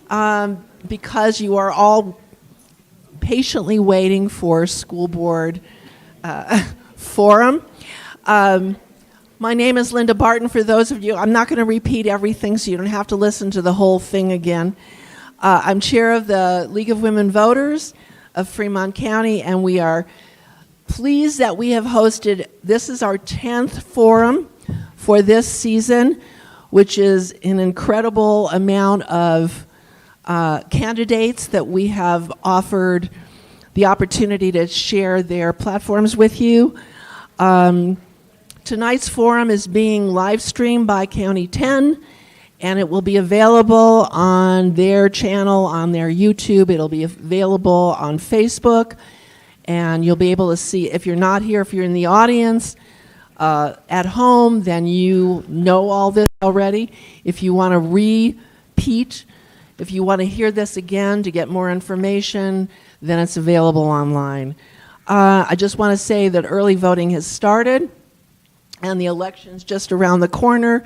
because you are all patiently waiting for school board forum. My name is Linda Barton. For those of you, I'm not going to repeat everything, so you don't have to listen to the whole thing again. I'm chair of the League of Women Voters of Fremont County, and we are pleased that we have hosted, this is our 10th forum for this season, which is an incredible amount of candidates that we have offered the opportunity to share their platforms with you. Tonight's forum is being live streamed by County 10, and it will be available on their channel, on their YouTube. It'll be available on Facebook, and you'll be able to see, if you're not here, if you're in the audience at home, then you know all this already. If you want to repeat, if you want to hear this again to get more information, then it's available online. I just want to say that early voting has started, and the election's just around the corner.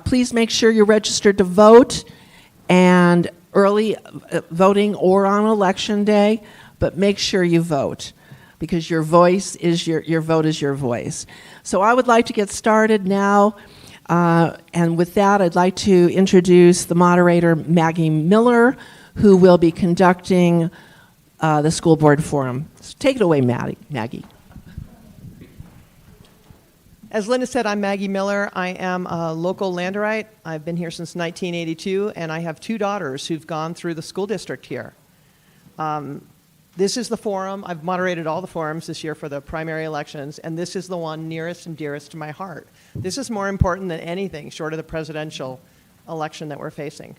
Please make sure you're registered to vote, and early voting or on election day, but make sure you vote, because your voice is your vote is your voice. So I would like to get started now, and with that, I'd like to introduce the moderator, Maggie Miller, who will be conducting the school board forum. So take it away, Maggie. As Linda said, I'm Maggie Miller. I am a local Landerite. I've been here since 1982, and I have two daughters who've gone through the school district here. This is the forum. I've moderated all the forums this year for the primary elections, and this is the one nearest and dearest to my heart. This is more important than anything short of the presidential election that we're facing.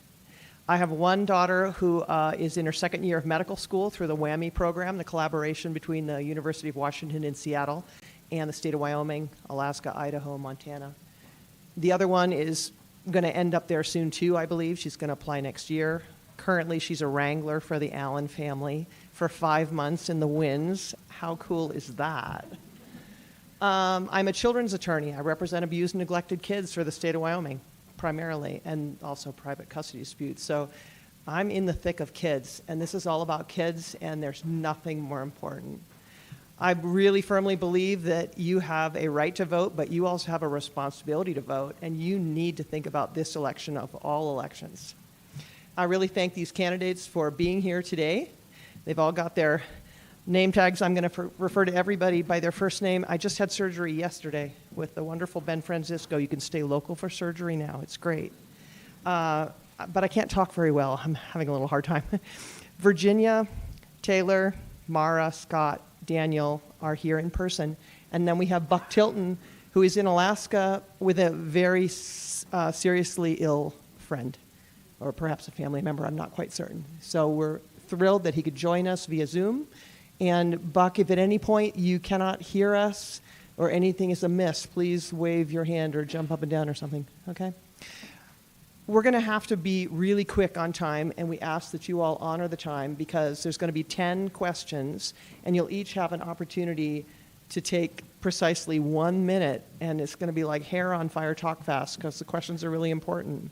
I have one daughter who is in her second year of medical school through the WWAMI program, the collaboration between the University of Washington in Seattle and the state of Wyoming, Alaska, Idaho, Montana. The other one is going to end up there soon too, I believe. She's going to apply next year. Currently, she's a wrangler for the Allen family for 5 months in the winds. How cool is that? I'm a children's attorney. I represent abused and neglected kids for the state of Wyoming, primarily, and also private custody disputes. So I'm in the thick of kids, and this is all about kids, and there's nothing more important. I really firmly believe that you have a right to vote, but you also have a responsibility to vote, and you need to think about this election of all elections. I really thank these candidates for being here today. They've all got their name tags. I'm going to refer to everybody by their first name. I just had surgery yesterday with the wonderful Ben Francisco. You can stay local for surgery now. It's great. But I can't talk very well. I'm having a little hard time. Virginia, Taylor, Mara, Scott, Daniel are here in person. And then we have Buck Tilton, who is in Alaska with a very seriously ill friend, or perhaps a family member, I'm not quite certain. So we're thrilled that he could join us via Zoom. And Buck, if at any point you cannot hear us or anything is amiss, please wave your hand or jump up and down or something, okay? We're going to have to be really quick on time, and we ask that you all honor the time because there's going to be 10 questions, and you'll each have an opportunity to take precisely 1 minute, and it's going to be like hair on fire, talk fast, because the questions are really important.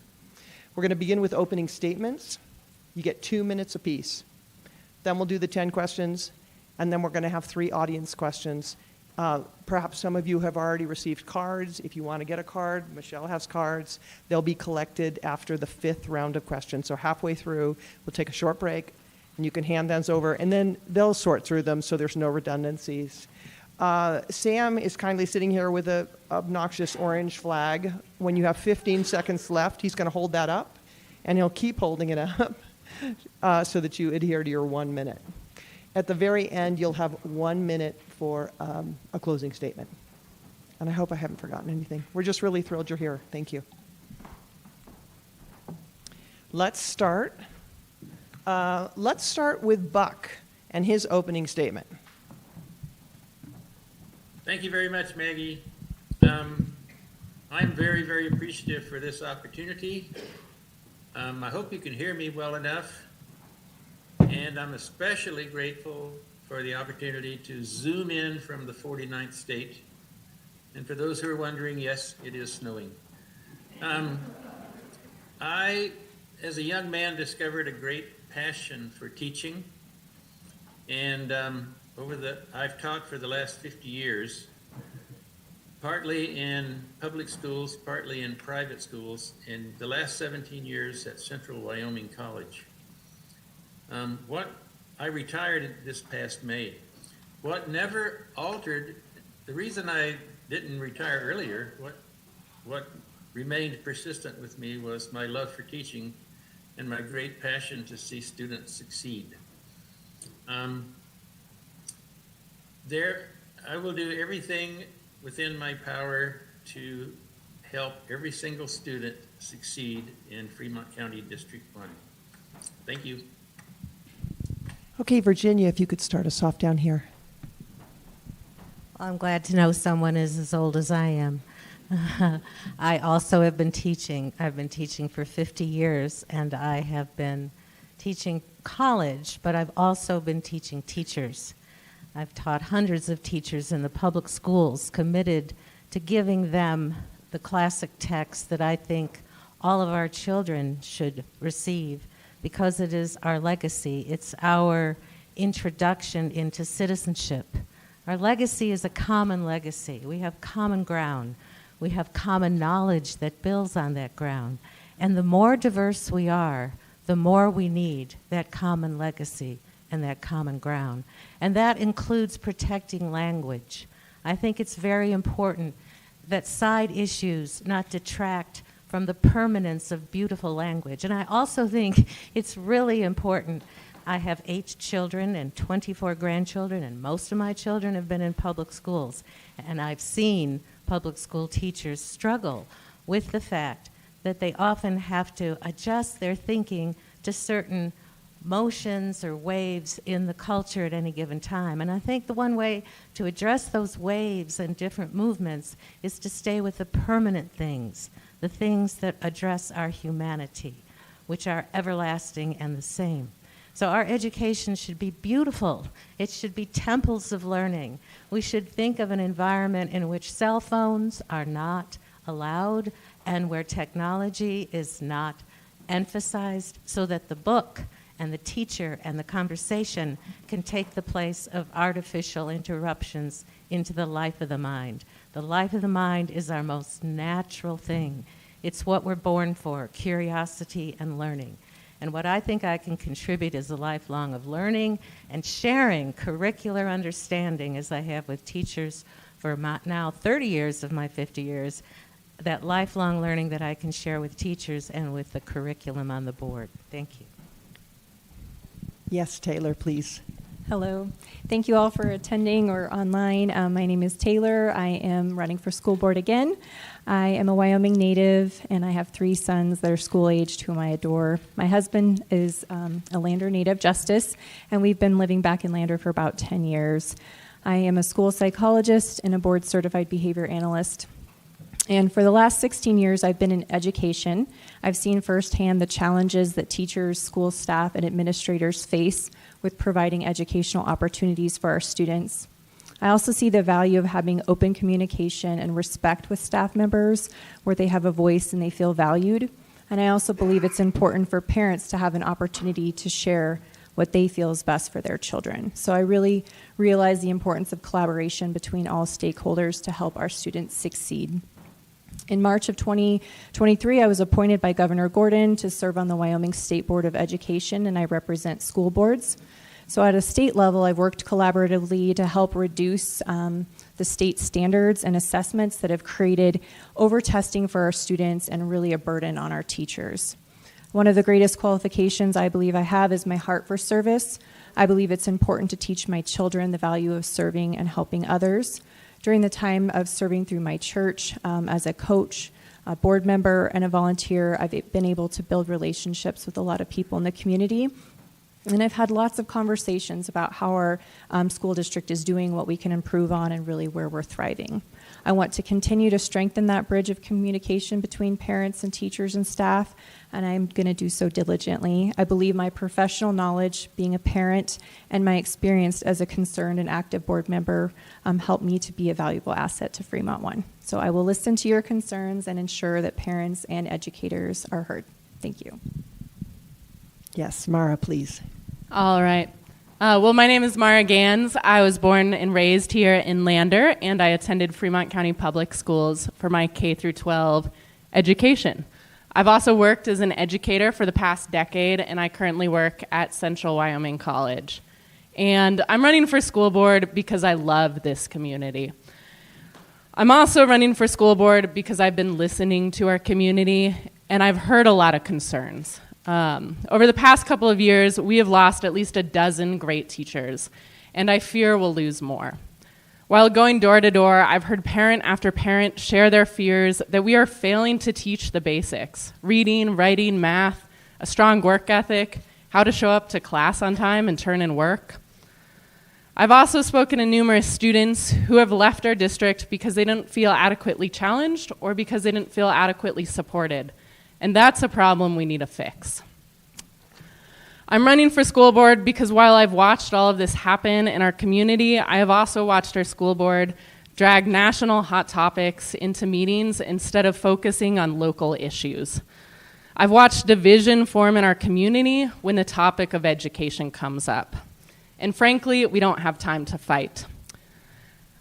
We're going to begin with opening statements. You get 2 minutes apiece. Then we'll do the 10 questions, and then we're going to have 3 audience questions. Perhaps some of you have already received cards. If you want to get a card, Michelle has cards. They'll be collected after the 5th round of questions. So halfway through, we'll take a short break, and you can hand those over, and then they'll sort through them so there's no redundancies. Sam is kindly sitting here with an obnoxious orange flag. When you have 15 seconds left, he's going to hold that up, and he'll keep holding it up so that you adhere to your 1 minute. At the very end, you'll have 1 minute for a closing statement. And I hope I haven't forgotten anything. We're just really thrilled you're here. Thank you. Let's start. Let's start with Buck and his opening statement. Thank you very much, Maggie. I'm very, very appreciative for this opportunity. I hope you can hear me well enough. And I'm especially grateful for the opportunity to zoom in from the 49th state. And for those who are wondering, yes, it is snowing. I as a young man, discovered a great passion for teaching. And I've taught for the last 50 years, partly in public schools, partly in private schools, in the last 17 years at Central Wyoming College. I retired this past May. What never altered, the reason I didn't retire earlier, what remained persistent with me was my love for teaching and my great passion to see students succeed. I will do everything within my power to help every single student succeed in Fremont County District 1. Thank you. Okay, Virginia, if you could start us off down here. I'm glad to know someone is as old as I am. I also have been teaching. I've been teaching for 50 years, and I have been teaching college, but I've also been teaching teachers. I've taught hundreds of teachers in the public schools, committed to giving them the classic text that I think all of our children should receive, because it is our legacy. It's our introduction into citizenship. Our legacy is a common legacy. We have common ground. We have common knowledge that builds on that ground. And the more diverse we are, the more we need that common legacy and that common ground. And that includes protecting language. I think it's very important that side issues not detract from the permanence of beautiful language. And I also think it's really important. I have 8 children and 24 grandchildren, and most of my children have been in public schools. And I've seen public school teachers struggle with the fact that they often have to adjust their thinking to certain motions or waves in the culture at any given time. And I think the one way to address those waves and different movements is to stay with the permanent things, the things that address our humanity, which are everlasting and the same. So our education should be beautiful. It should be temples of learning. We should think of an environment in which cell phones are not allowed and where technology is not emphasized, so that the book and the teacher and the conversation can take the place of artificial interruptions into the life of the mind. The life of the mind is our most natural thing. It's what we're born for, curiosity and learning. And what I think I can contribute is a lifelong of learning and sharing curricular understanding, as I have with teachers for now 30 years of my 50 years, that lifelong learning that I can share with teachers and with the curriculum on the board. Thank you. Yes, Taylor, please. Hello. Thank you all for attending or online. My name is Taylor. I am running for school board again. I am a Wyoming native, and I have 3 sons that are school-aged whom I adore. My husband is a Lander native, Justice, and we've been living back in Lander for about 10 years. I am a school psychologist and a board-certified behavior analyst. And for the last 16 years, I've been in education. I've seen firsthand the challenges that teachers, school staff, and administrators face with providing educational opportunities for our students. I also see the value of having open communication and respect with staff members where they have a voice and they feel valued. And I also believe it's important for parents to have an opportunity to share what they feel is best for their children. So I really realize the importance of collaboration between all stakeholders to help our students succeed. In March of 2023, I was appointed by Governor Gordon to serve on the Wyoming State Board of Education, and I represent school boards. So at a state level, I've worked collaboratively to help reduce the state standards and assessments that have created over-testing for our students and really a burden on our teachers. One of the greatest qualifications I believe I have is my heart for service. I believe it's important to teach my children the value of serving and helping others. During the time of serving through my church as a coach, a board member, and a volunteer, I've been able to build relationships with a lot of people in the community. And I've had lots of conversations about how our school district is doing, what we can improve on, and really where we're thriving. I want to continue to strengthen that bridge of communication between parents and teachers and staff, and I'm going to do so diligently. I believe my professional knowledge, being a parent, and my experience as a concerned and active board member help me to be a valuable asset to Fremont One. So I will listen to your concerns and ensure that parents and educators are heard. Thank you. Yes, Mara, please. All right. Well, my name is Mara Gans. I was born and raised here in Lander, and I attended Fremont County Public Schools for my K through 12 education. I've also worked as an educator for the past decade, and I currently work at Central Wyoming College. And I'm running for school board because I love this community. I'm also running for school board because I've been listening to our community, and I've heard a lot of concerns. Over the past couple of years, we have lost at least a dozen great teachers, and I fear we'll lose more. While going door to door, I've heard parent after parent share their fears that we are failing to teach the basics: reading, writing, math, a strong work ethic, how to show up to class on time and turn in work. I've also spoken to numerous students who have left our district because they didn't feel adequately challenged or because they didn't feel adequately supported. And that's a problem we need to fix. I'm running for school board because while I've watched all of this happen in our community, I have also watched our school board drag national hot topics into meetings instead of focusing on local issues. I've watched division form in our community when the topic of education comes up. And frankly, we don't have time to fight.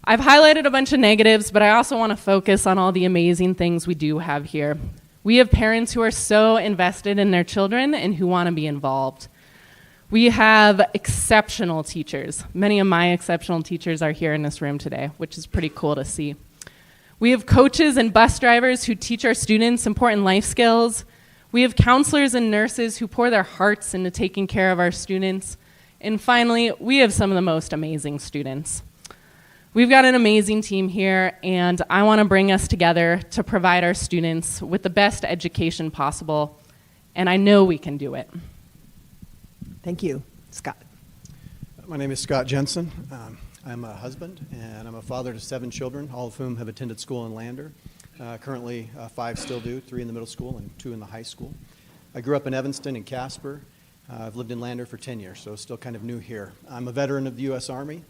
I've highlighted a bunch of negatives, but I also want to focus on all the amazing things we do have here. We have parents who are so invested in their children and who want to be involved. We have exceptional teachers. Many of my exceptional teachers are here in this room today, which is pretty cool to see. We have coaches and bus drivers who teach our students important life skills. We have counselors and nurses who pour their hearts into taking care of our students. And finally, we have some of the most amazing students. We've got an amazing team here, and I want to bring us together to provide our students with the best education possible, and I know we can do it. Thank you. Scott. My name is Scott Jensen. I'm a husband, and I'm a father to 7 children, all of whom have attended school in Lander. Currently, 5 still do, 3 in the middle school and 2 in the high school. I grew up in Evanston and Casper. I've lived in Lander for 10 years, so still kind of new here. I'm a veteran of the U.S. Army.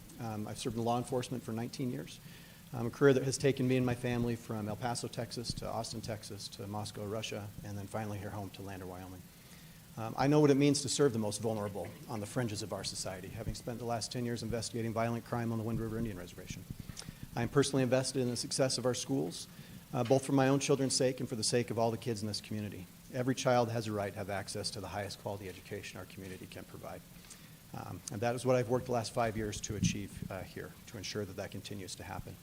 I've served in law enforcement for 19 years. A career that has taken me and my family from El Paso, Texas, to Austin, Texas, to Moscow, Russia, and then finally here home to Lander, Wyoming. I know what it means to serve the most vulnerable on the fringes of our society, having spent the last 10 years investigating violent crime on the Wind River Indian Reservation. I am personally invested in the success of our schools, both for my own children's sake and for the sake of all the kids in this community. Every child has a right to have access to the highest quality education our community can provide. And that is what I've worked the last 5 years to achieve here, to ensure that that continues to happen.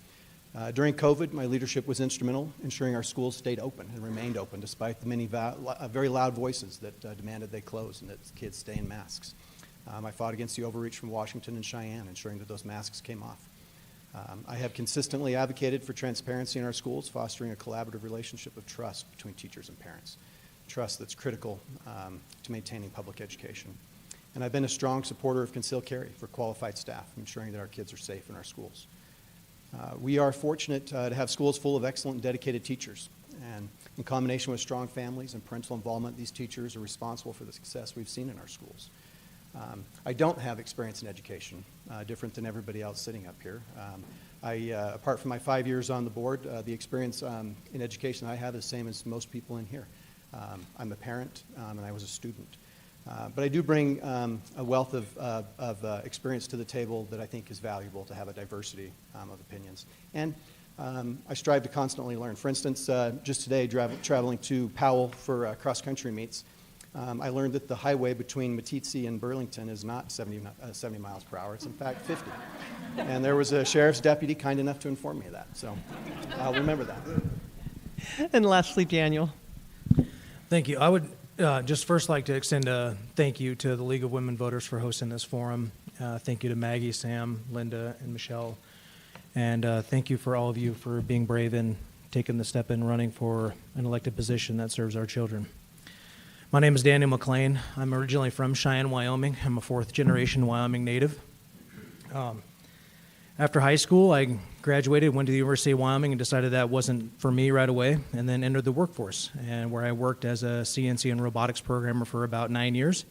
During COVID, my leadership was instrumental in ensuring our schools stayed open and remained open despite the many very loud voices that demanded they close and that kids stay in masks. I fought against the overreach from Washington and Cheyenne, ensuring that those masks came off. I have consistently advocated for transparency in our schools, fostering a collaborative relationship of trust between teachers and parents, trust that's critical to maintaining public education. And I've been a strong supporter of concealed carry for qualified staff, ensuring that our kids are safe in our schools. We are fortunate to have schools full of excellent and dedicated teachers. And in combination with strong families and parental involvement, these teachers are responsible for the success we've seen in our schools. I don't have experience in education, different than everybody else sitting up here. Apart from my 5 years on the board, the experience in education I have is the same as most people in here. I'm a parent, and I was a student. But I do bring a wealth of experience to the table that I think is valuable to have a diversity of opinions. And I strive to constantly learn. For instance, just today, traveling to Powell for cross-country meets, I learned that the highway between Meeteetse and Burlington is not 70 miles per hour. It's, in fact, 50. And there was a sheriff's deputy kind enough to inform me of that. So I'll remember that. And lastly, Daniel. Thank you. I would just first like to extend a thank you to the League of Women Voters for hosting this forum. Thank you to Maggie, Sam, Linda, and Michelle. And thank you for all of you for being brave and taking the step in running for an elected position that serves our children. My name is Daniel McLean. I'm originally from Cheyenne, Wyoming. I'm a 4th-generation Wyoming native. After high school, I graduated, went to the University of Wyoming, and decided that wasn't for me right away, and then entered the workforce, and where I worked as a CNC and robotics programmer for about 9 years,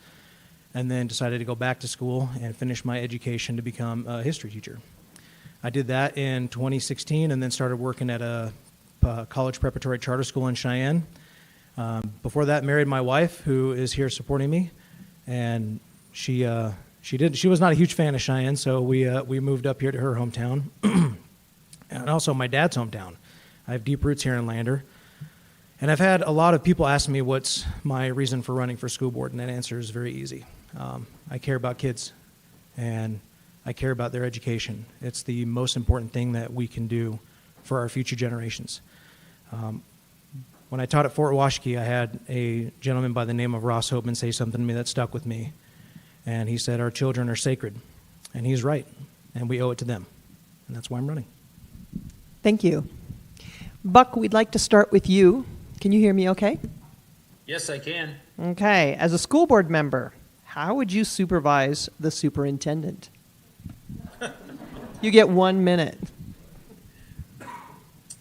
and then decided to go back to school and finish my education to become a history teacher. I did that in 2016 and then started working at a college preparatory charter school in Cheyenne. Before that, married my wife, who is here supporting me, and she was not a huge fan of Cheyenne, so we moved up here to her hometown, and also my dad's hometown. I have deep roots here in Lander, and I've had a lot of people ask me what's my reason for running for school board, and that answer is very easy. I care about kids, and I care about their education. It's the most important thing that we can do for our future generations. When I taught at Fort Washakie, I had a gentleman by the name of Ross Hopeman say something to me that stuck with me. And he said, our children are sacred. And he's right. And we owe it to them. And that's why I'm running. Thank you. Buck, we'd like to start with you. Can you hear me okay? Yes, I can. Okay. As a school board member, how would you supervise the superintendent? You get 1 minute.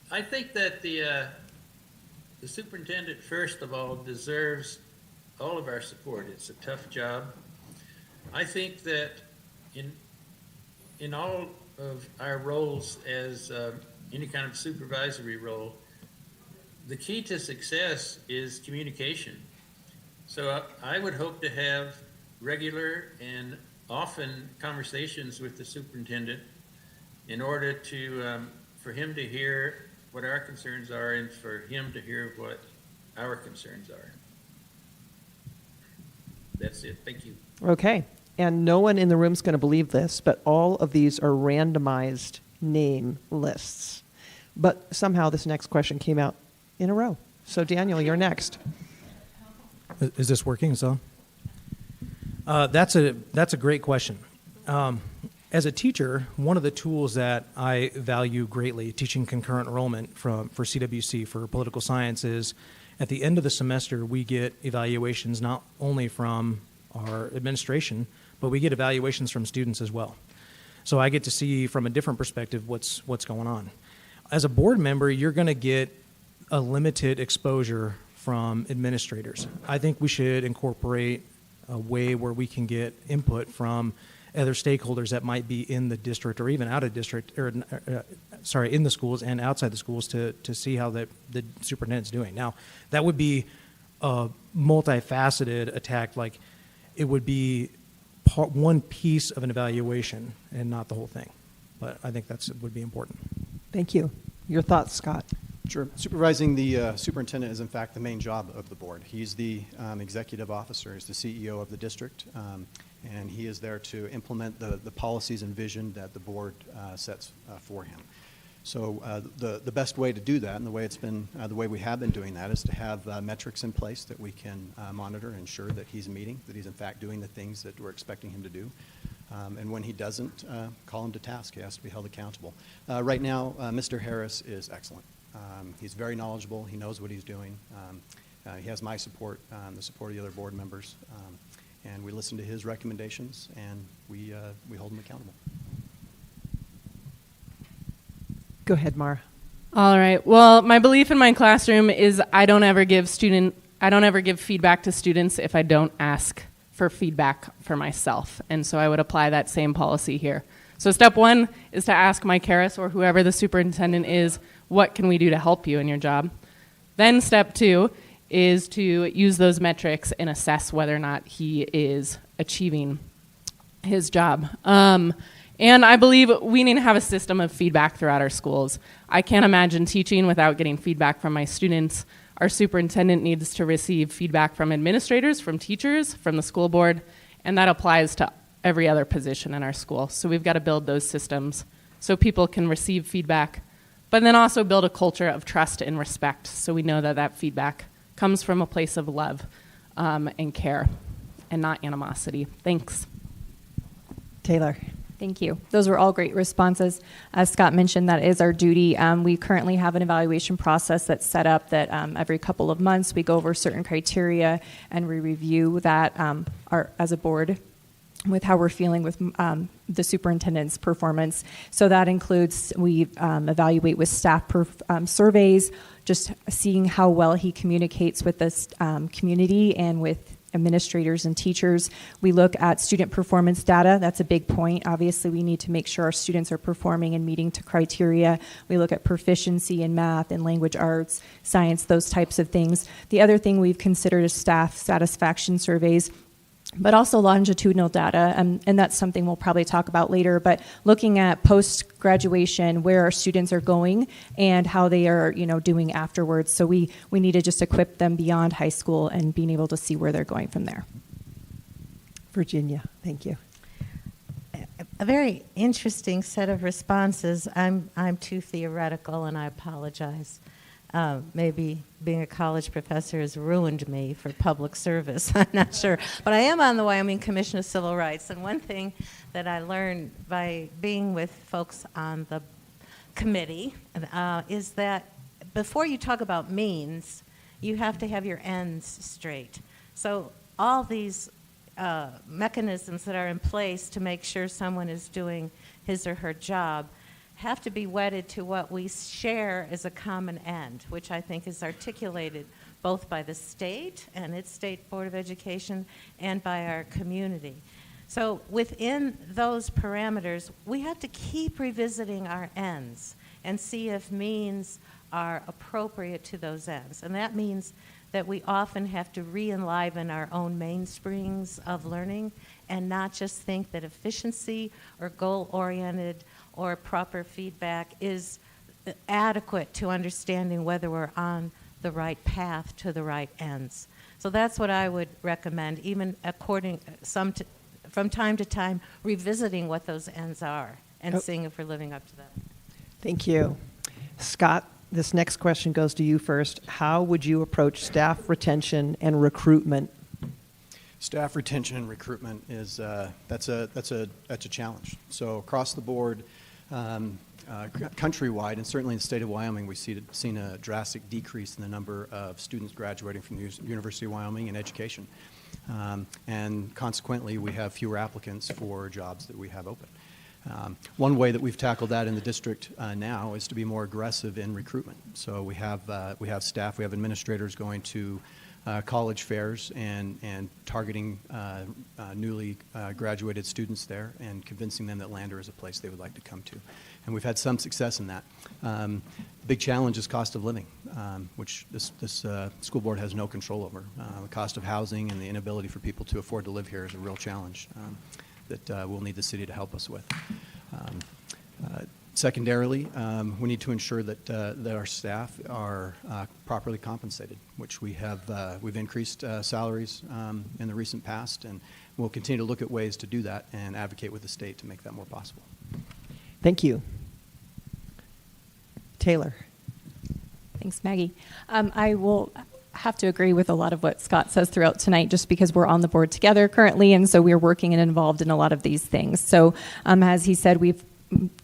I think that the superintendent, first of all, deserves all of our support. It's a tough job. I think that in all of our roles as any kind of supervisory role, the key to success is communication. So I would hope to have regular and often conversations with the superintendent in order to for him to hear what our concerns are and for him to hear what our concerns are. That's it. Thank you. Okay. And no one in the room is going to believe this, but all of these are randomized name lists. But somehow this next question came out in a row. So Daniel, you're next. Is this working? So, that's a great question. As a teacher, one of the tools that I value greatly, teaching concurrent enrollment for CWC, for political science, is at the end of the semester we get evaluations not only from our administration, but we get evaluations from students as well. So I get to see from a different perspective what's going on. As a board member, you're going to get a limited exposure from administrators. I think we should incorporate a way where we can get input from other stakeholders that might be in the district or even out of district, or in the schools and outside the schools to see how the superintendent's doing. Now, that would be a multifaceted attack. Like, it would be one piece of an evaluation and not the whole thing. But I think would be important. Thank you. Your thoughts, Scott? Sure. Supervising the superintendent is, in fact, the main job of the board. He's the executive officer. He's the CEO of the district, and he is there to implement the policies and vision that the board sets for him. So the best way to do that, and the way we have been doing that, is to have metrics in place that we can monitor and ensure that he's meeting, that he's in fact doing the things that we're expecting him to do. And when he doesn't, call him to task. He has to be held accountable. Right now, Mr. Harris is excellent. He's very knowledgeable. He knows what he's doing. He has my support, the support of the other board members, and we listen to his recommendations, and we hold him accountable. Go ahead, Mara. All right. Well, my belief in my classroom is I don't ever give feedback to students if I don't ask for feedback for myself. And so I would apply that same policy here. So step one is to ask Mike Harris or whoever the superintendent is, what can we do to help you in your job? Then step two is to use those metrics and assess whether or not he is achieving his job. And I believe we need to have a system of feedback throughout our schools. I can't imagine teaching without getting feedback from my students. Our superintendent needs to receive feedback from administrators, from teachers, from the school board, and that applies to every other position in our school. So we've got to build those systems so people can receive feedback, but then also build a culture of trust and respect so we know that that feedback comes from a place of love and care and not animosity. Thanks. Taylor. Thank you. Those were all great responses. As Scott mentioned, that is our duty. We currently have an evaluation process that's set up that every couple of months we go over certain criteria and we review that as a board with how we're feeling with the superintendent's performance. So that includes we evaluate with staff surveys, just seeing how well he communicates with this community and with administrators and teachers. We look at student performance data. That's a big point. Obviously, we need to make sure our students are performing and meeting to criteria. We look at proficiency in math and language arts, science, those types of things. The other thing we've considered is staff satisfaction surveys. but also longitudinal data, and that's something we'll probably talk about later, but looking at post-graduation, where our students are going and how they are, doing afterwards. So we need to just equip them beyond high school and being able to see where they're going from there. Virginia, thank you. A very interesting set of responses. I'm too theoretical, and I apologize. Maybe being a college professor has ruined me for public service. I'm not sure. But I am on the Wyoming Commission of Civil Rights. And one thing that I learned by being with folks on the committee is that before you talk about means, you have to have your ends straight. So all these mechanisms that are in place to make sure someone is doing his or her job have to be wedded to what we share as a common end, which I think is articulated both by the state and its State Board of Education and by our community. So within those parameters, we have to keep revisiting our ends and see if means are appropriate to those ends. And that means that we often have to re-enliven our own mainsprings of learning and not just think that efficiency or goal-oriented or proper feedback is adequate to understanding whether we're on the right path to the right ends. So that's what I would recommend, even from time to time, revisiting what those ends are and seeing if we're living up to them. Thank you. Scott, this next question goes to you first. How would you approach staff retention and recruitment? Staff retention and recruitment is that's a challenge. So across the board, countrywide, and certainly in the state of Wyoming, we've seen a drastic decrease in the number of students graduating from the University of Wyoming in education, and consequently, we have fewer applicants for jobs that we have open. One way that we've tackled that in the district now is to be more aggressive in recruitment. So we have staff, we have administrators going to college fairs and targeting newly graduated students there and convincing them that Lander is a place they would like to come to. And we've had some success in that. The big challenge is cost of living, which this school board has no control over. The cost of housing and the inability for people to afford to live here is a real challenge that we'll need the city to help us with. Secondarily, we need to ensure that our staff are properly compensated, which we've increased salaries in the recent past, and we'll continue to look at ways to do that and advocate with the state to make that more possible. Thank you. Taylor. Thanks, Maggie. I will have to agree with a lot of what Scott says throughout tonight, just because we're on the board together currently, and so we're working and involved in a lot of these things. So as he said, we've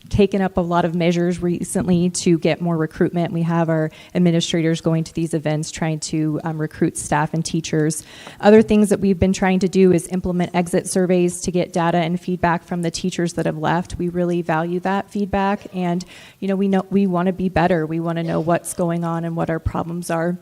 taken up a lot of measures recently to get more recruitment. We have our administrators going to these events trying to recruit staff and teachers. Other things that we've been trying to do is implement exit surveys to get data and feedback from the teachers that have left. We really value that feedback, and we want to be better. We want to know what's going on and what our problems are,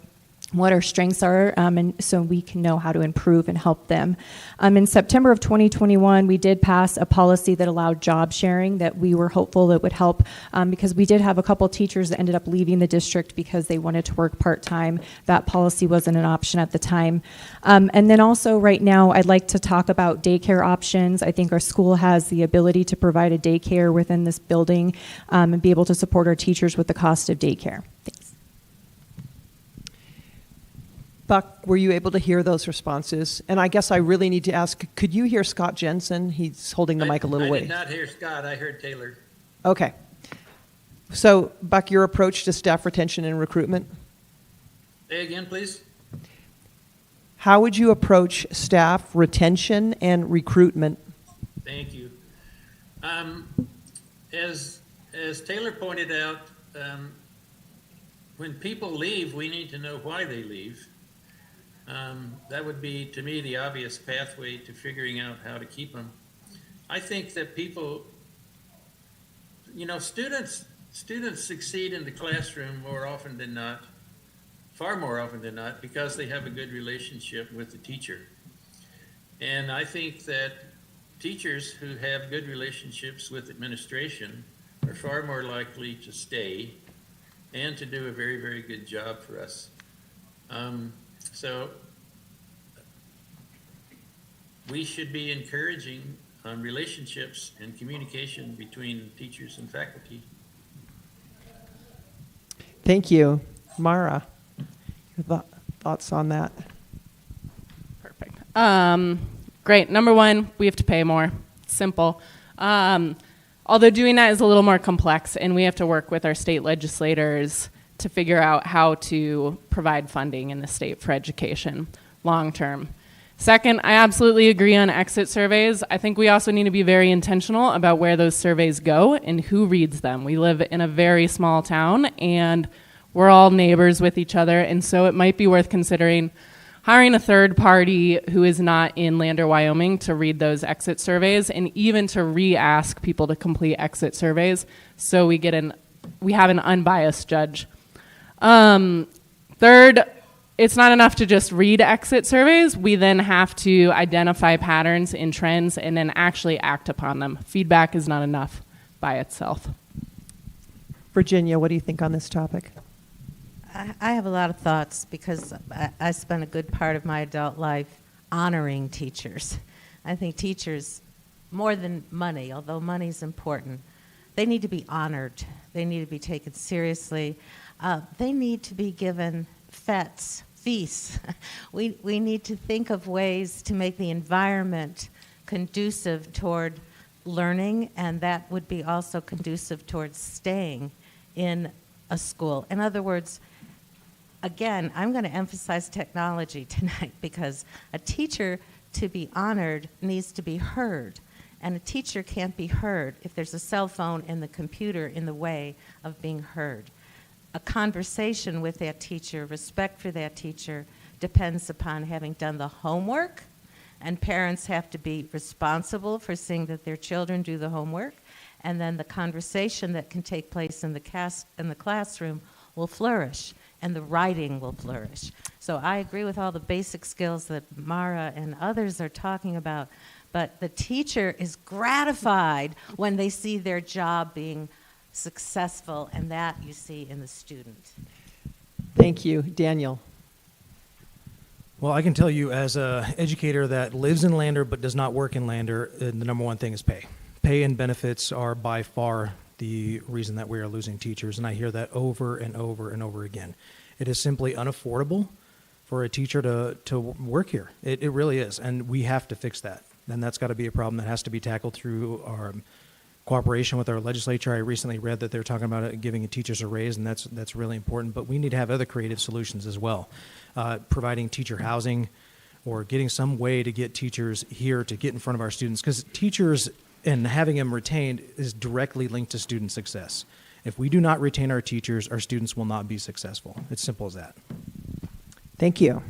what our strengths are, and so we can know how to improve and help them. In September of 2021, we did pass a policy that allowed job sharing that we were hopeful that would help, because we did have a couple teachers that ended up leaving the district because they wanted to work part-time. That policy wasn't an option at the time. And then also right now, I'd like to talk about daycare options. I think our school has the ability to provide a daycare within this building and be able to support our teachers with the cost of daycare. Thanks. Buck, were you able to hear those responses? And I guess I really need to ask, could you hear Scott Jensen? He's holding the mic a little I way. did not hear Scott. I heard Taylor. Okay. So, Buck, your approach to staff retention and recruitment? Say again, please. How would you approach staff retention and recruitment? Thank you. As Taylor pointed out, when people leave, we need to know why they leave. That would be, to me, the obvious pathway to figuring out how to keep them. I think that people, students succeed in the classroom more often than not, far more often than not, because they have a good relationship with the teacher. And I think that teachers who have good relationships with administration are far more likely to stay and to do a very, very good job for us. So we should be encouraging relationships and communication between teachers and faculty. Thank you. Mara, your thoughts on that? Perfect. Great. Number one, we have to pay more. Simple. Although doing that is a little more complex, and we have to work with our state legislators to figure out how to provide funding in the state for education long term. Second, I absolutely agree on exit surveys. I think we also need to be very intentional about where those surveys go and who reads them. We live in a very small town, and we're all neighbors with each other, and so it might be worth considering hiring a third party who is not in Lander, Wyoming to read those exit surveys, and even to re-ask people to complete exit surveys so we have an unbiased judge. Third, it's not enough to just read exit surveys. We then have to identify patterns in trends and then actually act upon them. Feedback is not enough by itself. Virginia, what do you think on this topic? I have a lot of thoughts because I spent a good part of my adult life honoring teachers. I think teachers, more than money, although money is important, they need to be honored. They need to be taken seriously. They need to be given feasts. We need to think of ways to make the environment conducive toward learning, and that would be also conducive towards staying in a school. In other words, again, I'm going to emphasize technology tonight because a teacher, to be honored, needs to be heard. And a teacher can't be heard if there's a cell phone and the computer in the way of being heard. A conversation with that teacher, respect for that teacher, depends upon having done the homework, and parents have to be responsible for seeing that their children do the homework, and then the conversation that can take place in the classroom will flourish, and the writing will flourish. So I agree with all the basic skills that Mara and others are talking about, but the teacher is gratified when they see their job being successful, and that you see in the student. Thank you. Daniel. Well, I can tell you as an educator that lives in Lander but does not work in Lander, the number one thing is pay. Pay and benefits are by far the reason that we are losing teachers, and I hear that over and over and over again. It is simply unaffordable for a teacher to work here. It really is, and we have to fix that. And that's got to be a problem that has to be tackled through our cooperation with our legislature. I recently read that they're talking about giving teachers a raise, and that's really important. But we need to have other creative solutions as well, providing teacher housing or getting some way to get teachers here to get in front of our students, because teachers and having them retained is directly linked to student success. If we do not retain our teachers, our students will not be successful. It's simple as that. Thank you.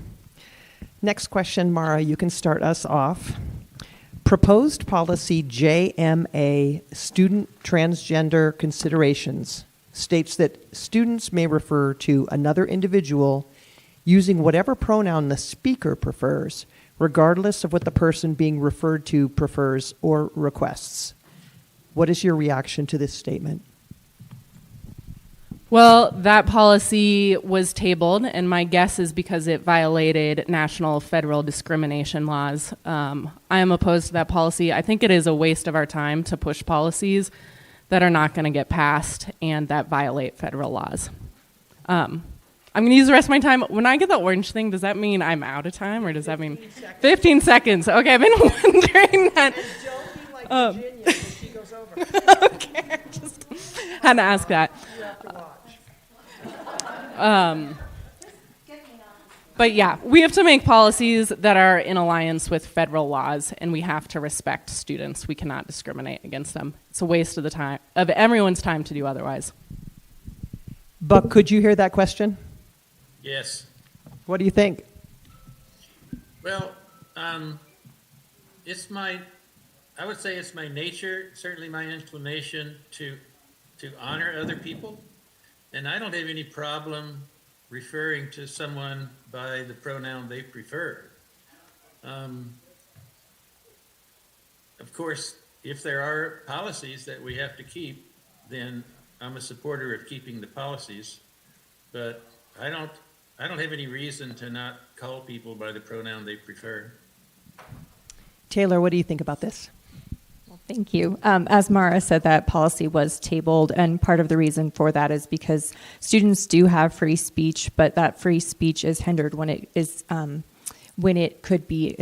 Next question, Mara, you can start us off. Proposed policy JMA, student transgender considerations, states that students may refer to another individual using whatever pronoun the speaker prefers, regardless of what the person being referred to prefers or requests. What is your reaction to this statement? Well, that policy was tabled, and my guess is because it violated national federal discrimination laws. I am opposed to that policy. I think it is a waste of our time to push policies that are not going to get passed and that violate federal laws. I'm going to use the rest of my time. When I get the orange thing, does that mean I'm out of time, or does that mean 15 seconds? Okay, I've been wondering that. Don't be like Virginia when she goes over. Okay, just had to ask that. You have to watch. But yeah, we have to make policies that are in alliance with federal laws, and we have to respect students. We cannot discriminate against them. It's a waste of the time, of everyone's time, to do otherwise. Buck, could you hear that question? Yes. What do you think? Well, I would say it's my nature, certainly my inclination to honor other people. And I don't have any problem referring to someone by the pronoun they prefer. Of course, if there are policies that we have to keep, then I'm a supporter of keeping the policies. But I don't have any reason to not call people by the pronoun they prefer. Taylor, what do you think about this? Thank you. As Mara said, that policy was tabled, and part of the reason for that is because students do have free speech, but that free speech is hindered when it could be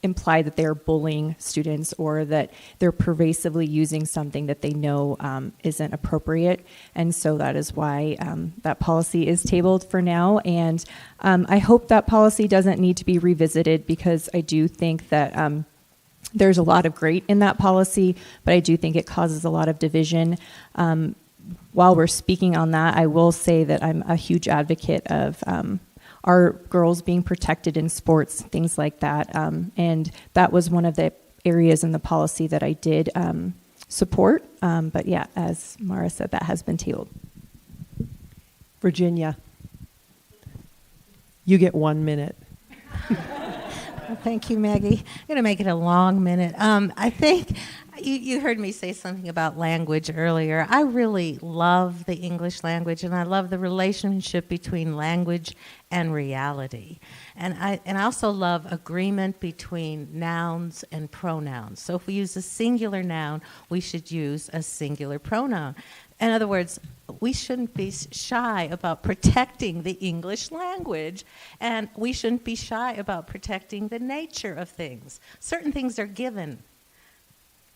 implied that they're bullying students or that they're pervasively using something that they know isn't appropriate. And so that is why that policy is tabled for now. And I hope that policy doesn't need to be revisited, because I do think that there's a lot of great in that policy, but I do think it causes a lot of division. While we're speaking on that, I will say that I'm a huge advocate of our girls being protected in sports, things like that. And that was one of the areas in the policy that I did support. But yeah, as Mara said, that has been tabled. Virginia, you get 1 minute. Thank you, Maggie. I'm going to make it a long minute. I think you heard me say something about language earlier. I really love the English language, and I love the relationship between language and reality. And I also love agreement between nouns and pronouns. So if we use a singular noun, we should use a singular pronoun. In other words, we shouldn't be shy about protecting the English language, and we shouldn't be shy about protecting the nature of things. Certain things are given,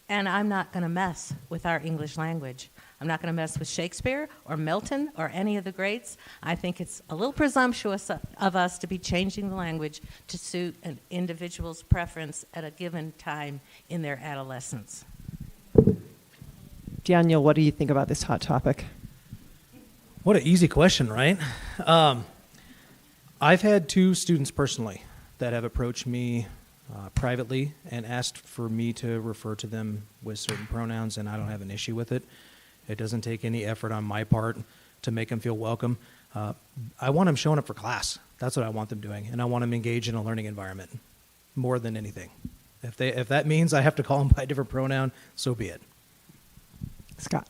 and I'm not going to mess with our English language. I'm not going to mess with Shakespeare or Milton or any of the greats. I think it's a little presumptuous of us to be changing the language to suit an individual's preference at a given time in their adolescence. Daniel, what do you think about this hot topic? What an easy question, right? I've had 2 students personally that have approached me privately and asked for me to refer to them with certain pronouns, and I don't have an issue with it. It doesn't take any effort on my part to make them feel welcome. I want them showing up for class. That's what I want them doing, and I want them engaged in a learning environment more than anything. If that means I have to call them by a different pronoun, so be it. Scott.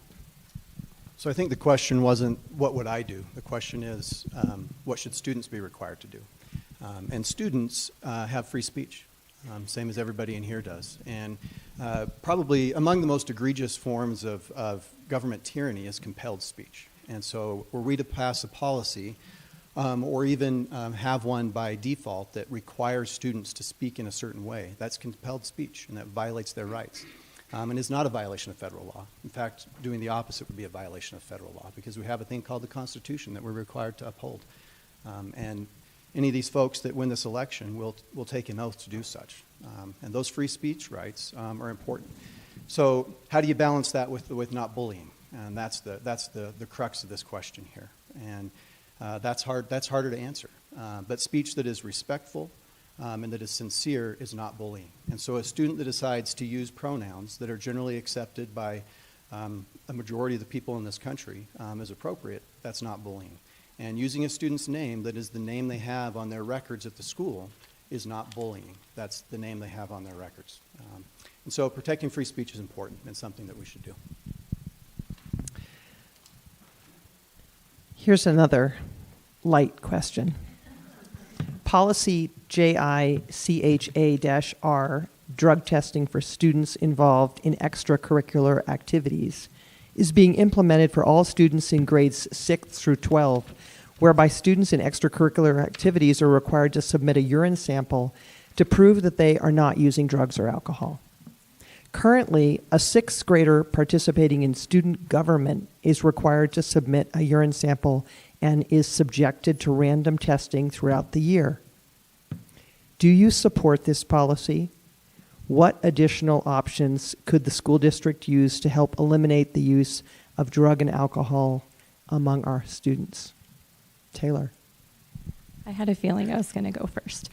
So I think the question wasn't, what would I do? The question is, what should students be required to do? And students have free speech, same as everybody in here does. And probably among the most egregious forms of government tyranny is compelled speech. And so were we to pass a policy or even have one by default that requires students to speak in a certain way, that's compelled speech, and that violates their rights. And is not a violation of federal law. In fact, doing the opposite would be a violation of federal law, because we have a thing called the Constitution that we're required to uphold. And any of these folks that win this election will take an oath to do such. And those free speech rights are important. So how do you balance that with not bullying? And that's the crux of this question here. And that's harder to answer. But speech that is respectful and that is sincere is not bullying. And so a student that decides to use pronouns that are generally accepted by a majority of the people in this country as appropriate, that's not bullying. And using a student's name that is the name they have on their records at the school is not bullying. That's the name they have on their records. And so protecting free speech is important and something that we should do. Here's another light question. Policy JICHA-R, drug testing for students involved in extracurricular activities, is being implemented for all students in grades 6 through 12, whereby students in extracurricular activities are required to submit a urine sample to prove that they are not using drugs or alcohol. Currently, a 6th grader participating in student government is required to submit a urine sample and is subjected to random testing throughout the year. Do you support this policy? What additional options could the school district use to help eliminate the use of drug and alcohol among our students? Taylor. I had a feeling I was going to go first.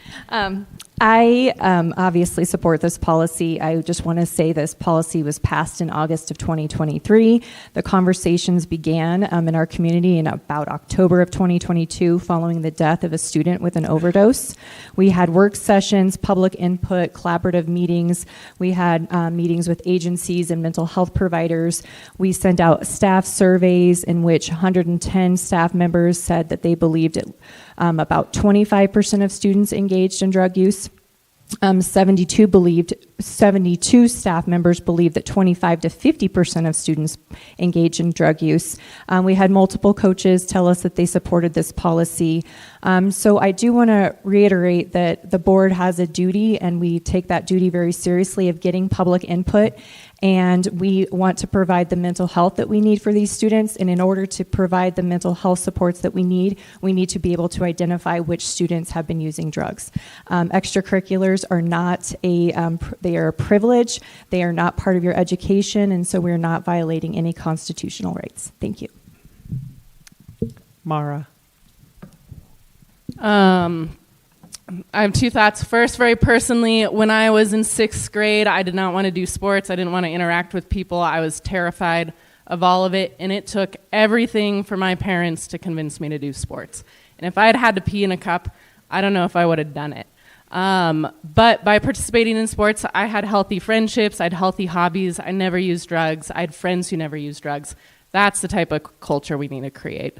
I obviously support this policy. I just want to say this policy was passed in August of 2023. The conversations began in our community in about October of 2022 following the death of a student with an overdose. We had work sessions, public input, collaborative meetings. We had meetings with agencies and mental health providers. We sent out staff surveys in which 110 staff members said that they believed it. About 25% of students engaged in drug use. 72% 72 staff members believe that 25 to 50% of students engage in drug use. We had multiple coaches tell us that they supported this policy. So I do want to reiterate that the board has a duty, and we take that duty very seriously, of getting public input. And we want to provide the mental health that we need for these students. And in order to provide the mental health supports that we need to be able to identify which students have been using drugs. Extracurriculars are not they are a privilege. They are not part of your education. And so we're not violating any constitutional rights. Thank you. Mara. I have two thoughts. First, very personally, when I was in 6th grade, I did not want to do sports. I didn't want to interact with people. I was terrified of all of it, and it took everything for my parents to convince me to do sports. And if I had had to pee in a cup, I don't know if I would have done it. But by participating in sports, I had healthy friendships, I had healthy hobbies, I never used drugs, I had friends who never used drugs. That's the type of culture we need to create.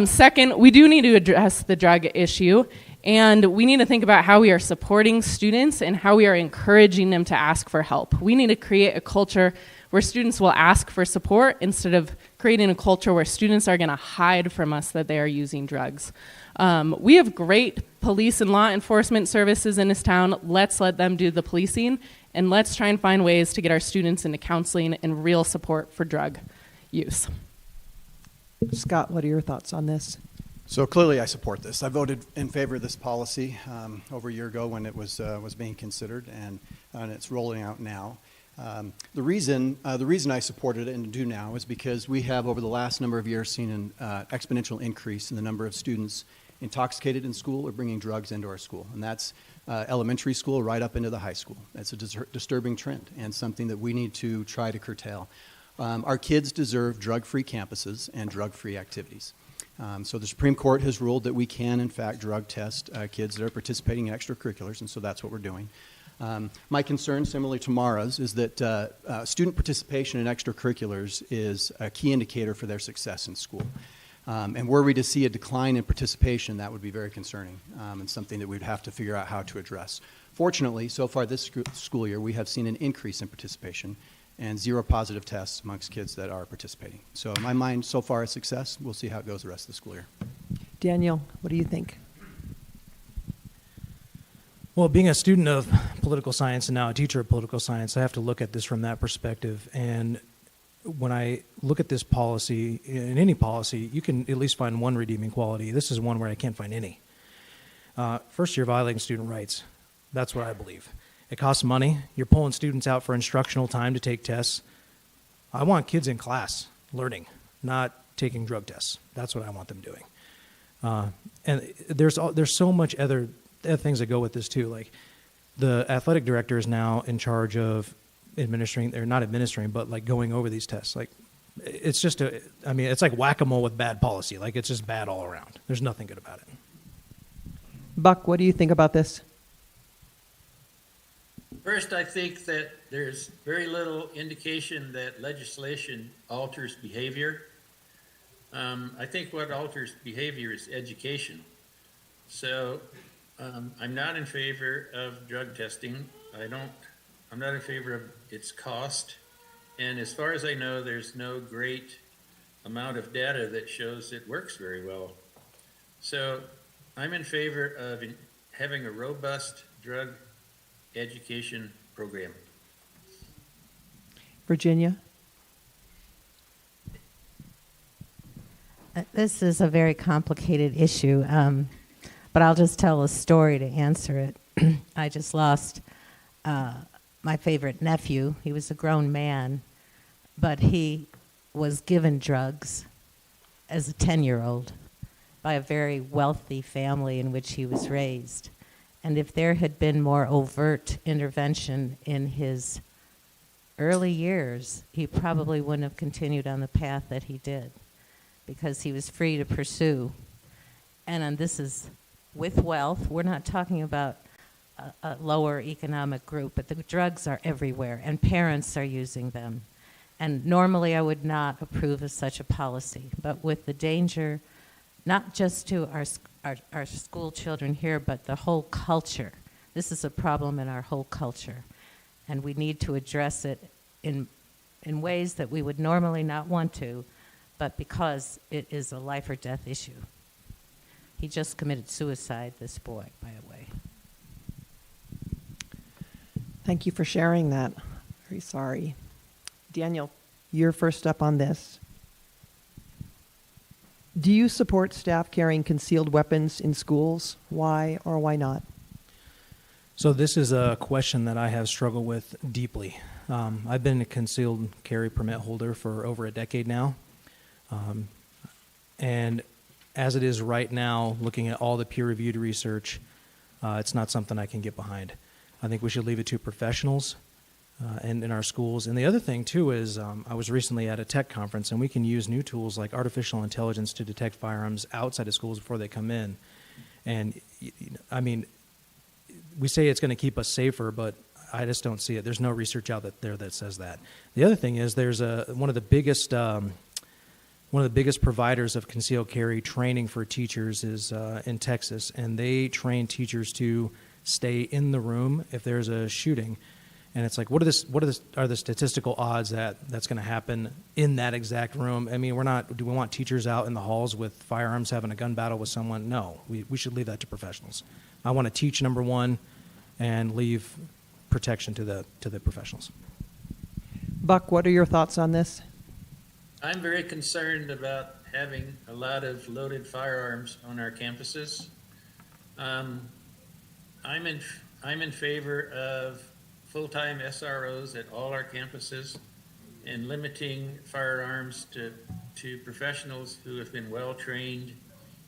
Second, we do need to address the drug issue, and we need to think about how we are supporting students and how we are encouraging them to ask for help. We need to create a culture where students will ask for support instead of creating a culture where students are going to hide from us that they are using drugs. We have great police and law enforcement services in this town. Let's let them do the policing, and let's try and find ways to get our students into counseling and real support for drug use. Scott, what are your thoughts on this? So clearly I support this. I voted in favor of this policy over a year ago when it was being considered, and it's rolling out now. The reason I supported it and do now is because we have over the last number of years seen an exponential increase in the number of students intoxicated in school or bringing drugs into our school, and that's elementary school right up into the high school. That's a disturbing trend and something that we need to try to curtail. Our kids deserve drug-free campuses and drug-free activities. So the Supreme Court has ruled that we can, in fact, drug test kids that are participating in extracurriculars, and so that's what we're doing. My concern, similarly to Mara's, is that student participation in extracurriculars is a key indicator for their success in school. And were we to see a decline in participation, that would be very concerning and something that we'd have to figure out how to address. Fortunately, so far this school year, we have seen an increase in participation and 0 positive tests amongst kids that are participating. So in my mind, so far a success. We'll see how it goes the rest of the school year. Daniel, what do you think? Well, being a student of political science and now a teacher of political science, I have to look at this from that perspective. And when I look at this policy, in any policy, you can at least find one redeeming quality. This is one where I can't find any. First, you're violating student rights. That's what I believe. It costs money. You're pulling students out for instructional time to take tests. I want kids in class learning, not taking drug tests. That's what I want them doing. And there's so much other things that go with this too. Like the athletic director is now in charge of administering, or not administering, but like going over these tests. Like it's just it's like whack-a-mole with bad policy. Like it's just bad all around. There's nothing good about it. Buck, what do you think about this? First, I think that there's very little indication that legislation alters behavior. I think what alters behavior is education. So I'm not in favor of drug testing. I'm not in favor of its cost. And as far as I know, there's no great amount of data that shows it works very well. So I'm in favor of having a robust drug education program. Virginia? This is a very complicated issue, but I'll just tell a story to answer it. I just lost my favorite nephew. He was a grown man, but he was given drugs as a 10-year-old by a very wealthy family in which he was raised. And if there had been more overt intervention in his early years, he probably wouldn't have continued on the path that he did, because he was free to pursue. And this is with wealth. We're not talking about a lower economic group, but the drugs are everywhere, and parents are using them. And normally I would not approve of such a policy, but with the danger, not just to our school children here, but the whole culture. This is a problem in our whole culture. and we need to address it in ways that we would normally not want to, but because it is a life or death issue. He just committed suicide, this boy, by the way. Thank you for sharing that. Very sorry. Daniel, you're first up on this. Do you support staff carrying concealed weapons in schools? Why or why not? So this is a question that I have struggled with deeply. I've been a concealed carry permit holder for over a decade now. And as it is right now, looking at all the peer-reviewed research, it's not something I can get behind. I think we should leave it to professionals in our schools. And the other thing, too, is I was recently at a tech conference, and we can use new tools like artificial intelligence to detect firearms outside of schools before they come in. And, I mean, we say it's going to keep us safer, but I just don't see it. There's no research out there that says that. The other thing is there's one of the biggest providers of concealed carry training for teachers is in Texas, and they train teachers to stay in the room if there's a shooting. And it's like, what are the statistical odds that that's going to happen in that exact room? I mean, do we want teachers out in the halls with firearms having a gun battle with someone? No, we should leave that to professionals. I want to teach, number one, and leave protection to the professionals. Buck, what are your thoughts on this? I'm very concerned about having a lot of loaded firearms on our campuses. I'm in favor of full-time SROs at all our campuses and limiting firearms to professionals who have been well-trained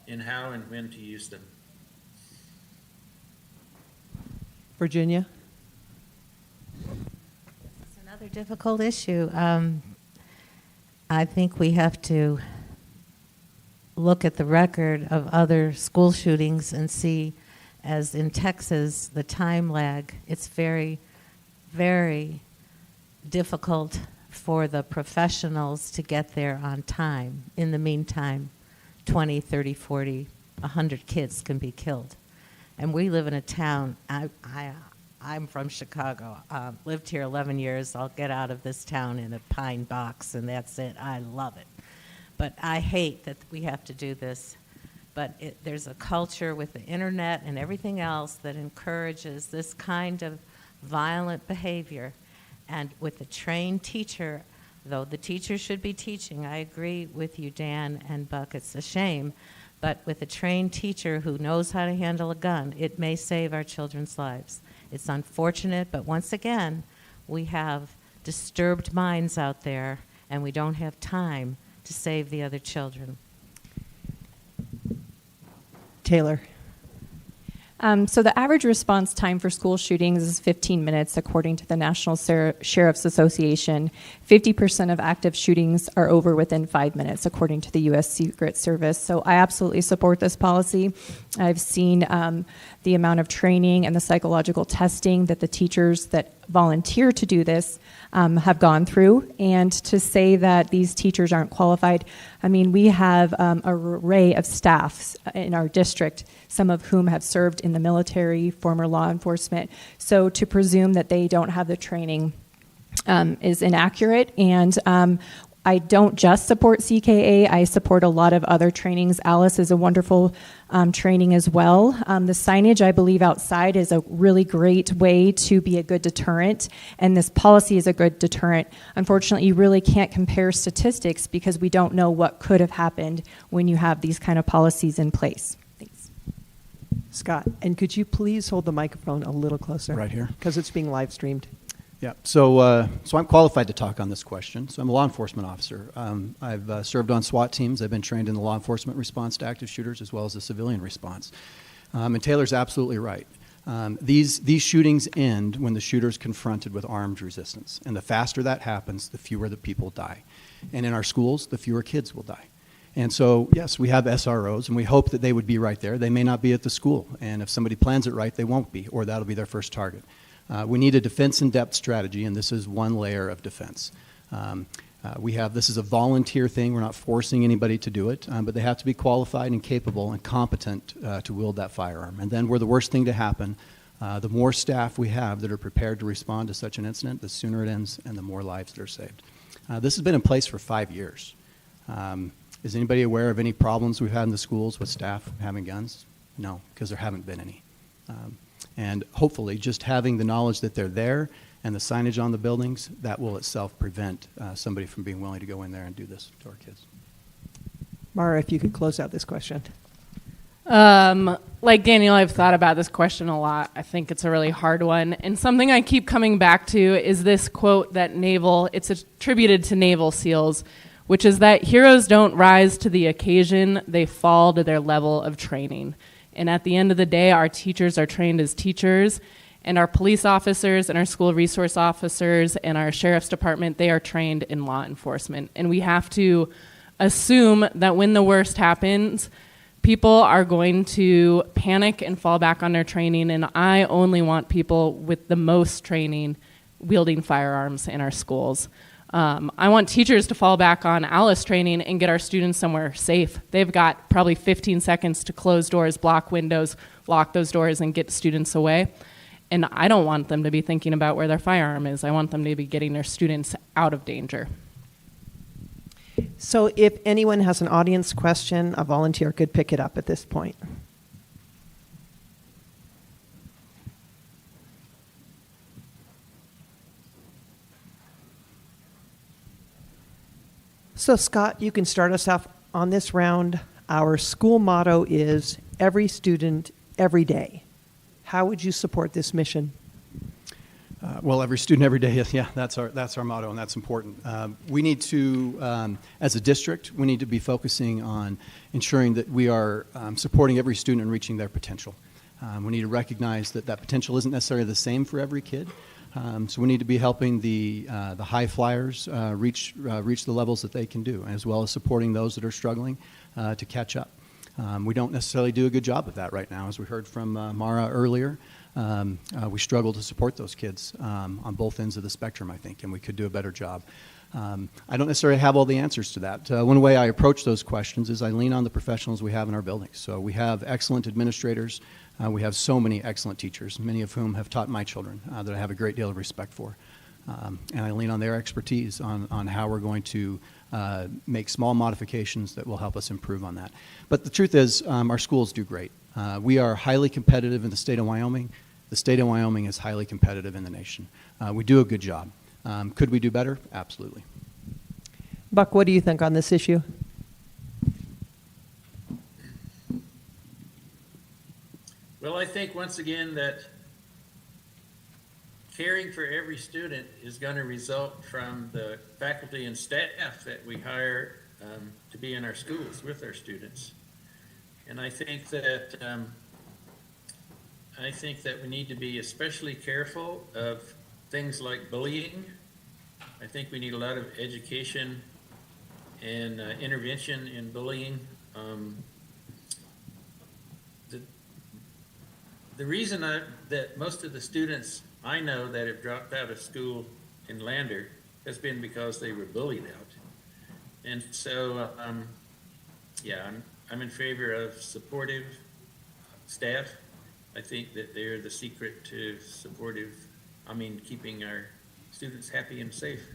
in how and when to use them. Virginia? It's another difficult issue. I think we have to look at the record of other school shootings and see, as in Texas, the time lag. It's very, very difficult for the professionals to get there on time. In the meantime, 20, 30, 40, 100 kids can be killed. And we live in a town, I'm from Chicago, lived here 11 years. I'll get out of this town in a pine box, and that's it. I love it. But I hate that we have to do this. But there's a culture with the internet and everything else that encourages this kind of violent behavior. And with a trained teacher, though the teacher should be teaching, I agree with you, Dan and Buck, it's a shame. But with a trained teacher who knows how to handle a gun, it may save our children's lives. It's unfortunate, but once again, we have disturbed minds out there, and we don't have time to save the other children. Taylor? So the average response time for school shootings is 15 minutes, according to the National Sheriff's Association. 50% of active shootings are over within 5 minutes, according to the U.S. Secret Service. So I absolutely support this policy. I've seen the amount of training and the psychological testing that the teachers that volunteer to do this have gone through. And to say that these teachers aren't qualified, I mean, we have an array of staffs in our district, some of whom have served in the military, former law enforcement. So to presume that they don't have the training is inaccurate. And I don't just support CKA, I support a lot of other trainings. Alice is a wonderful training as well. The signage, I believe, outside is a really great way to be a good deterrent, and this policy is a good deterrent. Unfortunately, you really can't compare statistics because we don't know what could have happened when you have these kind of policies in place. Thanks. Scott, and could you please hold the microphone a little closer? Right here. Because it's being live streamed. Yeah, so I'm qualified to talk on this question. So I'm a law enforcement officer. I've served on SWAT teams. I've been trained in the law enforcement response to active shooters as well as the civilian response. And Taylor's absolutely right. These shootings end when the shooter's confronted with armed resistance. And the faster that happens, the fewer the people die. And in our schools, the fewer kids will die. And so, yes, we have SROs, and we hope that they would be right there. They may not be at the school. And if somebody plans it right, they won't be, or that'll be their first target. We need a defense in depth strategy, and this is one layer of defense. This is a volunteer thing. We're not forcing anybody to do it, but they have to be qualified and capable and competent to wield that firearm. And then were the worst thing to happen, The more staff we have that are prepared to respond to such an incident, the sooner it ends and the more lives that are saved. This has been in place for 5 years. Is anybody aware of any problems we've had in the schools with staff having guns? No, because there haven't been any. And hopefully just having the knowledge that they're there and the signage on the buildings, that will itself prevent somebody from being willing to go in there and do this to our kids. Mara, if you could close out this question. Like Daniel, I've thought about this question a lot. I think it's a really hard one. And something I keep coming back to is this quote that it's attributed to Naval SEALs, which is that heroes don't rise to the occasion, they fall to their level of training. And at the end of the day, our teachers are trained as teachers, and our police officers and our school resource officers and our sheriff's department, they are trained in law enforcement. And we have to assume that when the worst happens, people are going to panic and fall back on their training, and I only want people with the most training wielding firearms in our schools. I want teachers to fall back on Alice training and get our students somewhere safe. They've got probably 15 seconds to close doors, block windows, lock those doors, and get students away. And I don't want them to be thinking about where their firearm is. I want them to be getting their students out of danger. So if anyone has an audience question, a volunteer could pick it up at this point. So Scott, you can start us off on this round. Our school motto is every student, every day. How would you support this mission? Well, every student, every day, yeah, that's our motto, and that's important. We need to, as a district, we need to be focusing on ensuring that we are supporting every student in reaching their potential. We need to recognize that potential isn't necessarily the same for every kid. So we need to be helping the high flyers reach the levels that they can do, as well as supporting those that are struggling to catch up. We don't necessarily do a good job of that right now, as we heard from Mara earlier. We struggle to support those kids on both ends of the spectrum, I think, and we could do a better job. I don't necessarily have all the answers to that. One way I approach those questions is I lean on the professionals we have in our buildings. So we have excellent administrators. We have so many excellent teachers, many of whom have taught my children that I have a great deal of respect for. And I lean on their expertise on how we're going to make small modifications that will help us improve on that. But the truth is, our schools do great. We are highly competitive in the state of Wyoming. The state of Wyoming is highly competitive in the nation. We do a good job. Could we do better? Absolutely. Buck, what do you think on this issue? Well, I think once again that caring for every student is going to result from the faculty and staff that we hire to be in our schools with our students. And I think that we need to be especially careful of things like bullying. I think we need a lot of education and intervention in bullying. The reason that most of the students I know that have dropped out of school in Lander has been because they were bullied out. And so, yeah, I'm in favor of supportive staff. I think that they're the secret to keeping our students happy and safe.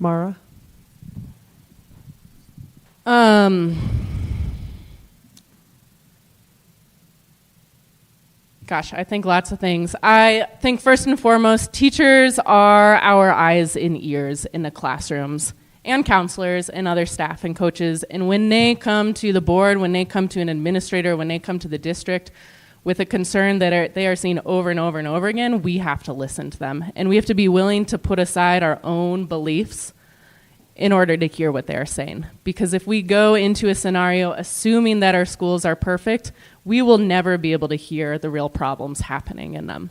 Mara? Gosh, I think lots of things. I think first and foremost, teachers are our eyes and ears in the classrooms, and counselors and other staff and coaches. And when they come to the board, when they come to an administrator, when they come to the district with a concern that they are seeing over and over and over again, we have to listen to them. And we have to be willing to put aside our own beliefs in order to hear what they're saying. Because if we go into a scenario assuming that our schools are perfect, we will never be able to hear the real problems happening in them.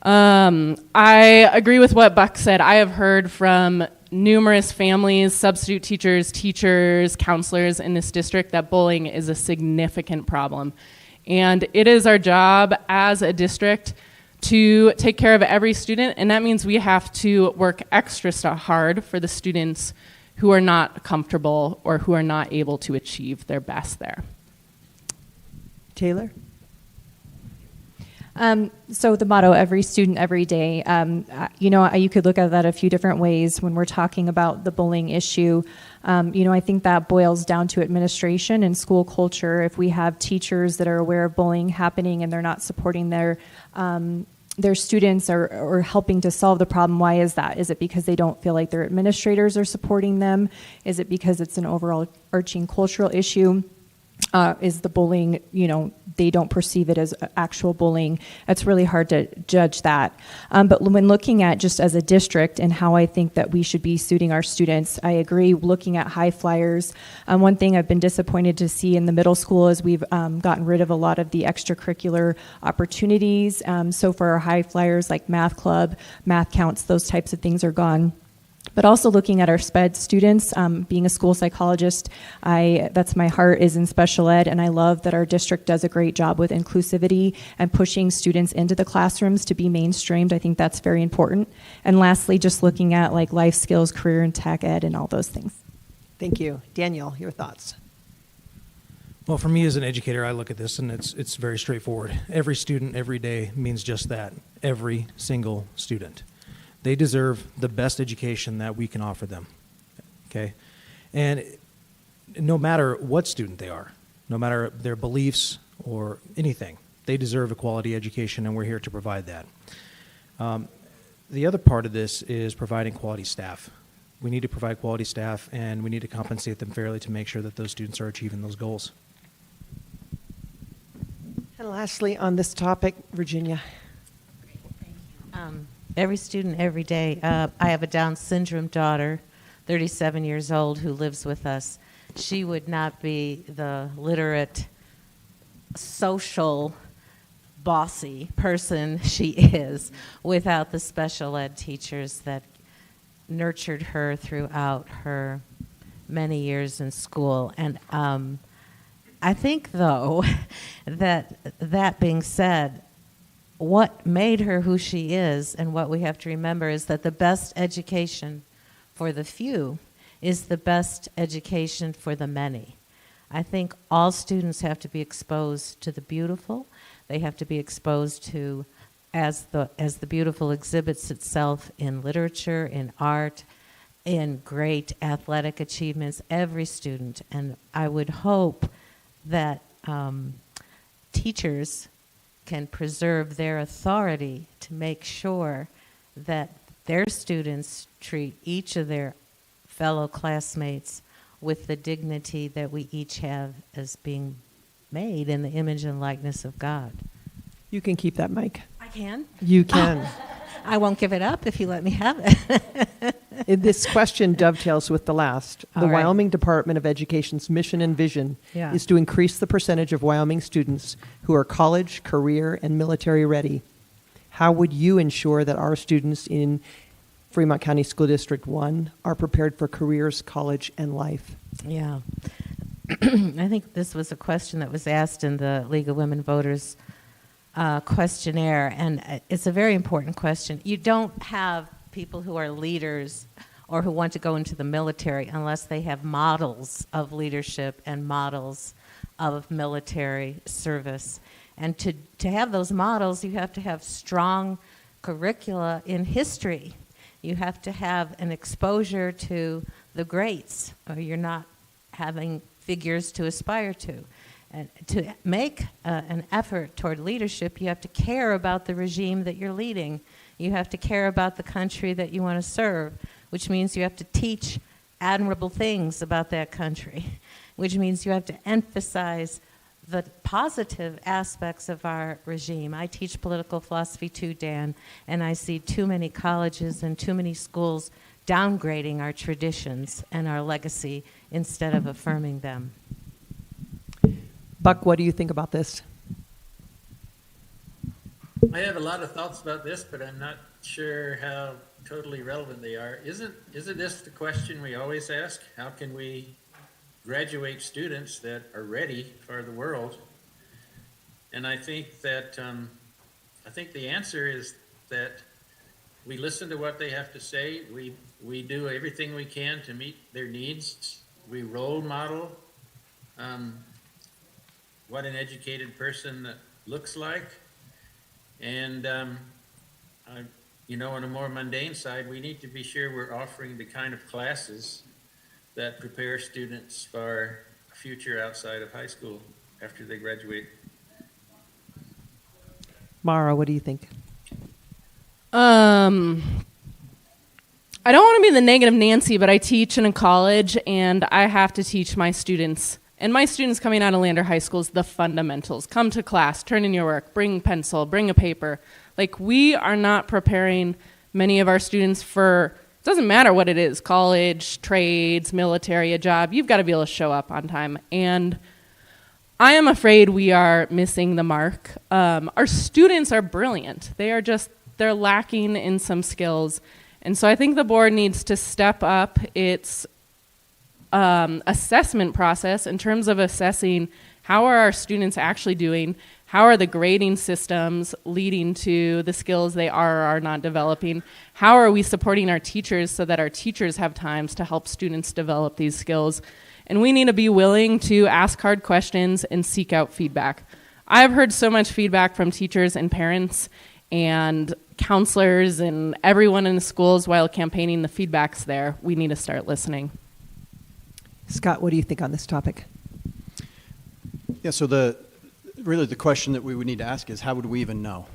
I agree with what Buck said. I have heard from numerous families, substitute teachers, counselors in this district that bullying is a significant problem. And it is our job as a district to take care of every student, and that means we have to work extra hard for the students who are not comfortable or who are not able to achieve their best there. Taylor? So the motto, every student, every day, you could look at that a few different ways when we're talking about the bullying issue. I think that boils down to administration and school culture. If we have teachers that are aware of bullying happening and they're not supporting their students or helping to solve the problem, why is that? Is it because they don't feel like their administrators are supporting them? Is it because it's an overall arching cultural issue? Is the bullying, they don't perceive it as actual bullying. It's really hard to judge that. But when looking at just as a district and how I think that we should be suiting our students, I agree, looking at high flyers. One thing I've been disappointed to see in the middle school is we've gotten rid of a lot of the extracurricular opportunities. So for our high flyers like math club, math counts, those types of things are gone. But also looking at our SPED students, being a school psychologist, that's my heart is in special ed, and I love that our district does a great job with inclusivity and pushing students into the classrooms to be mainstreamed. I think that's very important. And lastly, just looking at like life skills, career and tech ed, and all those things. Thank you. Daniel, your thoughts? Well, for me as an educator, I look at this and it's very straightforward. Every student, every day means just that. Every single student. They deserve the best education that we can offer them, okay? And no matter what student they are, no matter their beliefs or anything, they deserve a quality education, and we're here to provide that. The other part of this is providing quality staff. We need to provide quality staff, and we need to compensate them fairly to make sure that those students are achieving those goals. And lastly, on this topic, Virginia. Every student, every day. I have a Down syndrome daughter, 37 years old, who lives with us. She would not be the literate, social, bossy person she is without the special ed teachers that nurtured her throughout her many years in school. And I think, though, that being said, what made her who she is, and what we have to remember, is that the best education for the few is the best education for the many. I think all students have to be exposed to the beautiful. They have to be exposed to, as the beautiful exhibits itself in literature, in art, in great athletic achievements, every student. And I would hope that teachers can preserve their authority to make sure that their students treat each of their fellow classmates with the dignity that we each have as being made in the image and likeness of God. You can keep that mic. I can? You can. I won't give it up if you let me have it. This question dovetails with the last. The All right. Wyoming Department of Education's mission and vision Yeah. is to increase the percentage of Wyoming students who are college, career, and military ready. How would you ensure that our students in Fremont County School District 1 are prepared for careers, college, and life? Yeah. I think this was a question that was asked in the League of Women Voters questionnaire, and it's a very important question. You don't have people who are leaders or who want to go into the military unless they have models of leadership and models of military service. And to have those models, you have to have strong curricula in history. You have to have an exposure to the greats, or you're not having figures to aspire to. And to make an effort toward leadership, you have to care about the regime that you're leading. You have to care about the country that you want to serve, which means you have to teach admirable things about that country, which means you have to emphasize the positive aspects of our regime. I teach political philosophy too, Dan, and I see too many colleges and too many schools downgrading our traditions and our legacy instead of affirming them. Buck, what do you think about this? I have a lot of thoughts about this, but I'm not sure how totally relevant they are. Isn't this the question we always ask? How can we graduate students that are ready for the world? And I think that the answer is that we listen to what they have to say. We do everything we can to meet their needs. We role model what an educated person looks like. And, on a more mundane side, we need to be sure we're offering the kind of classes that prepare students for a future outside of high school after they graduate. Mara, what do you think? I don't want to be the negative Nancy, but I teach in a college, and I have to teach my students, and my students coming out of Lander High School, is the fundamentals. Come to class, turn in your work, bring a pencil, bring a paper. Like, we are not preparing many of our students for, it doesn't matter what it is, college, trades, military, a job. You've got to be able to show up on time. And I am afraid we are missing the mark. Our students are brilliant. They're lacking in some skills. And so I think the board needs to step up its assessment process in terms of assessing how are our students actually doing, how are the grading systems leading to the skills they are or are not developing, how are we supporting our teachers so that our teachers have times to help students develop these skills. And we need to be willing to ask hard questions and seek out feedback. I've heard so much feedback from teachers and parents and counselors and everyone in the schools while campaigning. The feedback's there. We need to start listening. Scott, what do you think on this topic? Yeah, so the question that we would need to ask is, how would we even know?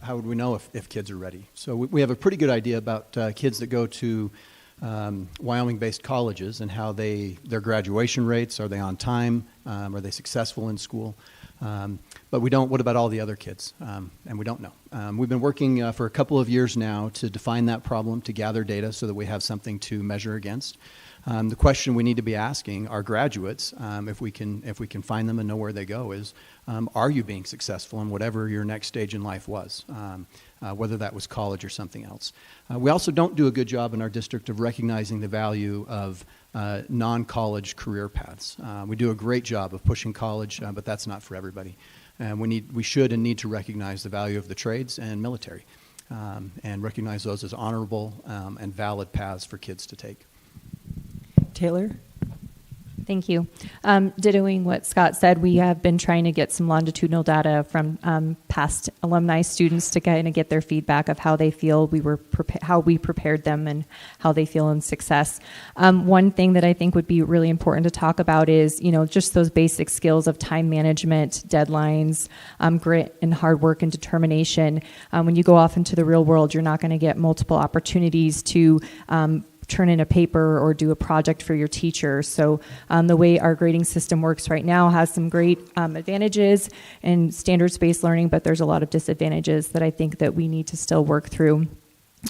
How would we know if kids are ready? So we have a pretty good idea about kids that go to Wyoming-based colleges and how their graduation rates, are they on time, are they successful in school? But we don't, what about all the other kids? And we don't know. We've been working for a couple of years now to define that problem, to gather data so that we have something to measure against. The question we need to be asking our graduates, if we can find them and know where they go, is, are you being successful in whatever your next stage in life was, whether that was college or something else. We also don't do a good job in our district of recognizing the value of non-college career paths. We do a great job of pushing college, but that's not for everybody. And we should and need to recognize the value of the trades and military, and recognize those as honorable and valid paths for kids to take. Taylor? Thank you. Dittoing what Scott said, we have been trying to get some longitudinal data from past alumni students to kind of get their feedback of how they feel how we prepared them and how they feel in success. One thing that I think would be really important to talk about is, just those basic skills of time management, deadlines, grit and hard work and determination. When you go off into the real world, you're not going to get multiple opportunities to turn in a paper or do a project for your teacher. So the way our grading system works right now has some great advantages in standards-based learning, but there's a lot of disadvantages that I think that we need to still work through.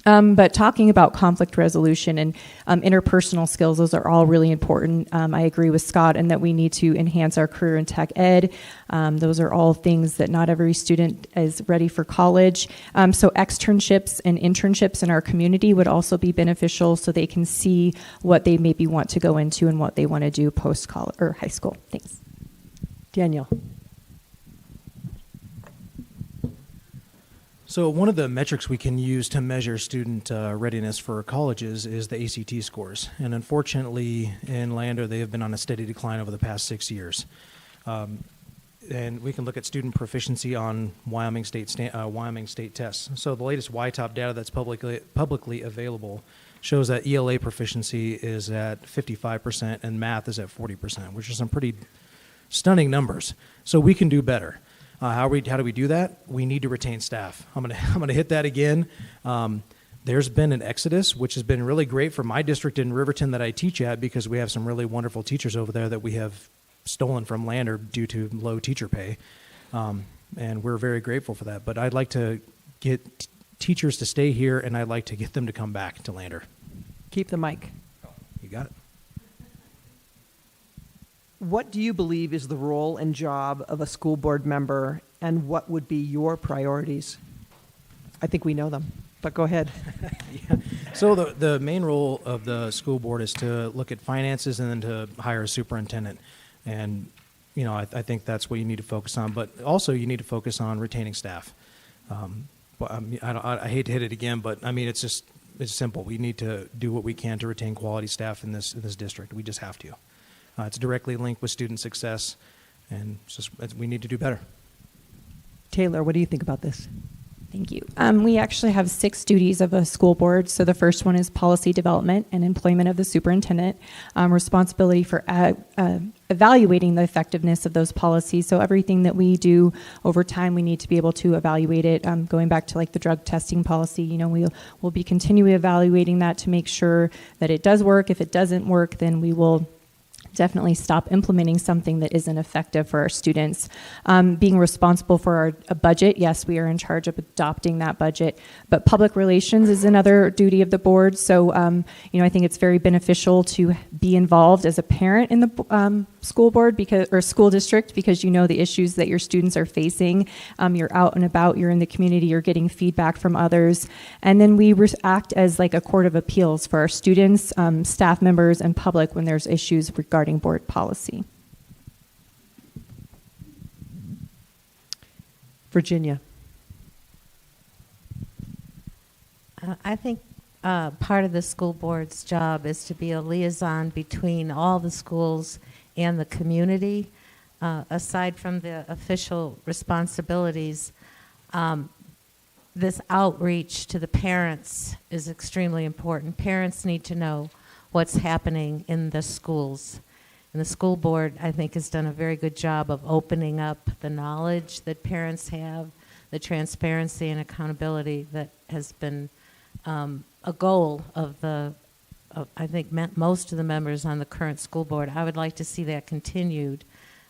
But talking about conflict resolution and interpersonal skills, those are all really important. I agree with Scott in that we need to enhance our career in tech ed. Those are all things that not every student is ready for college. So externships and internships in our community would also be beneficial so they can see what they maybe want to go into and what they want to do post-college or high school. Thanks. Daniel? So one of the metrics we can use to measure student readiness for colleges is the ACT scores. And unfortunately, in Lander, they have been on a steady decline over the past 6 years. And we can look at student proficiency on Wyoming State tests. So the latest YTOP data that's publicly available shows that ELA proficiency is at 55% and math is at 40%, which are some pretty stunning numbers. So we can do better. How do we do that? We need to retain staff. I'm gonna hit that again. There's been an exodus, which has been really great for my district in Riverton that I teach at, because we have some really wonderful teachers over there that we have stolen from Lander due to low teacher pay, and we're very grateful for that. But I'd like to get teachers to stay here, and I'd like to get them to come back to Lander. Keep the mic. You got it. What do you believe is the role and job of a school board member, and what would be your priorities? I think we know them, but go ahead. Yeah. So the main role of the school board is to look at finances and then to hire a superintendent. And, I think that's what you need to focus on. But also you need to focus on retaining staff. I hate to hit it again, but it's simple. We need to do what we can to retain quality staff in this district. We just have to. It's directly linked with student success, and we need to do better. Taylor, what do you think about this? Thank you. We actually have 6 duties of a school board. So the first one is policy development and employment of the superintendent, responsibility for evaluating the effectiveness of those policies. So everything that we do over time, we need to be able to evaluate it. Going back to like the drug testing policy, you know, we'll be continually evaluating that to make sure that it does work. If it doesn't work, then we will definitely stop implementing something that isn't effective for our students. Being responsible for a budget, yes, we are in charge of adopting that budget, but public relations is another duty of the board. So, you know, I think it's very beneficial to be involved as a parent in the school board or school district, because you know the issues that your students are facing. You're out and about, you're in the community, you're getting feedback from others. And then we act as like a court of appeals for our students, staff members, and public when there's issues regarding board policy. Virginia. I think part of the school board's job is to be a liaison between all the schools and the community. Aside from the official responsibilities, this outreach to the parents is extremely important. Parents need to know what's happening in the schools. And the school board, I think, has done a very good job of opening up the knowledge that parents have, the transparency and accountability that has been a goal of I think, most of the members on the current school board. I would like to see that continued.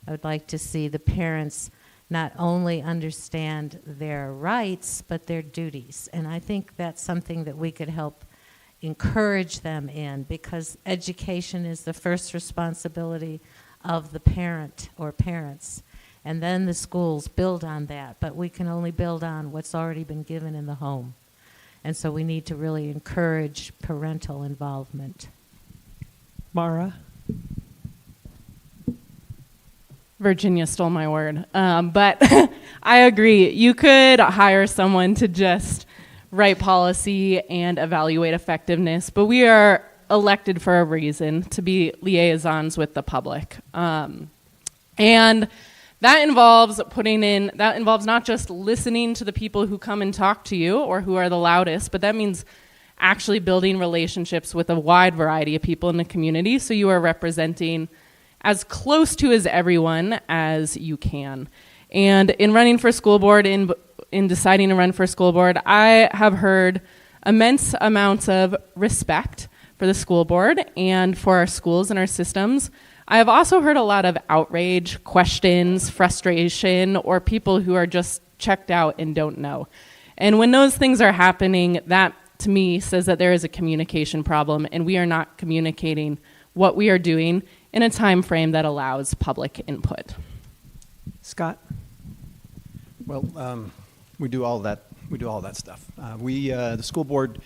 I would like to see the parents not only understand their rights, but their duties. And I think that's something that we could help encourage them in, because education is the first responsibility of the parent or parents. And then the schools build on that, but we can only build on what's already been given in the home. And so we need to really encourage parental involvement. Mara? Virginia stole my word. But I agree. You could hire someone to just write policy and evaluate effectiveness, but we are elected for a reason, to be liaisons with the public. And that involves not just listening to the people who come and talk to you or who are the loudest, but that means actually building relationships with a wide variety of people in the community, so you are representing as close to as everyone as you can. And in running for school board, in deciding to run for school board, I have heard immense amounts of respect for the school board and for our schools and our systems. I have also heard a lot of outrage, questions, frustration, or people who are just checked out and don't know. And when those things are happening, that to me says that there is a communication problem, and we are not communicating what we are doing in a time frame that allows public input. Scott? Well, we do all that. We do all that stuff. The school board,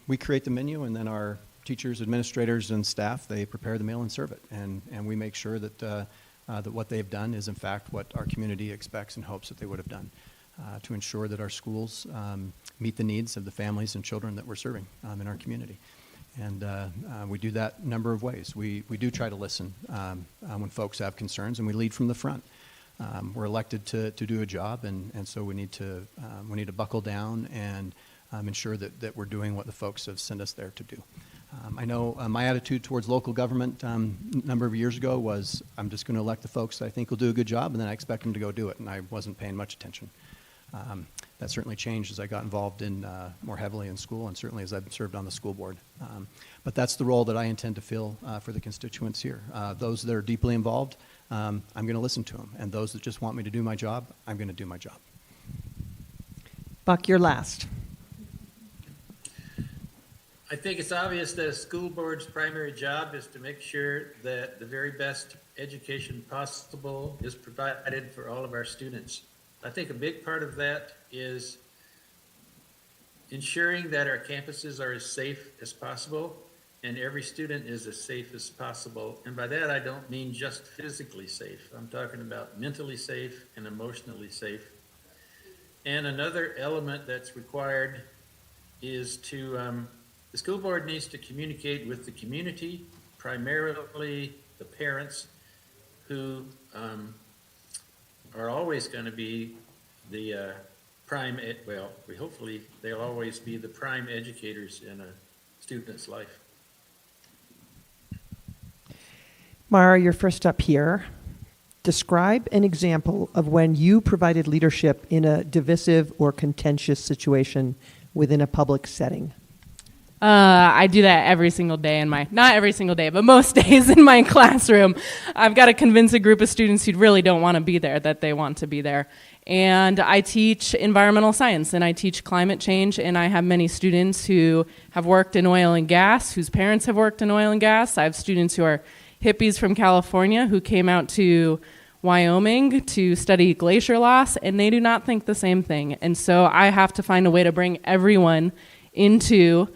we create the menu, and then our teachers, administrators, and staff, they prepare the meal and serve it. And we make sure that that what they've done is in fact what our community expects and hopes that they would have done, to ensure that our schools meet the needs of the families and children that we're serving in our community. And we do that a number of ways. We do try to listen when folks have concerns, and we lead from the front. We're elected to do a job, and so we need to buckle down and ensure that we're doing what the folks have sent us there to do. I know my attitude towards local government a number of years ago was, I'm just going to elect the folks that I think will do a good job, and then I expect them to go do it, and I wasn't paying much attention. That certainly changed as I got involved in more heavily in school, and certainly as I've served on the school board. But that's the role that I intend to fill for the constituents here. Those that are deeply involved, I'm going to listen to them, and those that just want me to do my job, I'm going to do my job. Buck, you're last. I think it's obvious that a school board's primary job is to make sure that the very best education possible is provided for all of our students. I think a big part of that is ensuring that our campuses are as safe as possible and every student is as safe as possible. And by that, I don't mean just physically safe. I'm talking about mentally safe and emotionally safe. And another element that's required is the school board needs to communicate with the community, primarily the parents, who are always going to be the hopefully they'll always be the prime educators in a student's life. Mara, you're first up here. Describe an example of when you provided leadership in a divisive or contentious situation within a public setting. I do that every single day not every single day, but most days in my classroom. I've got to convince a group of students who really don't want to be there that they want to be there. And I teach environmental science, and I teach climate change, and I have many students who have worked in oil and gas, whose parents have worked in oil and gas. I have students who are hippies from California who came out to Wyoming to study glacier loss, and they do not think the same thing. And so I have to find a way to bring everyone into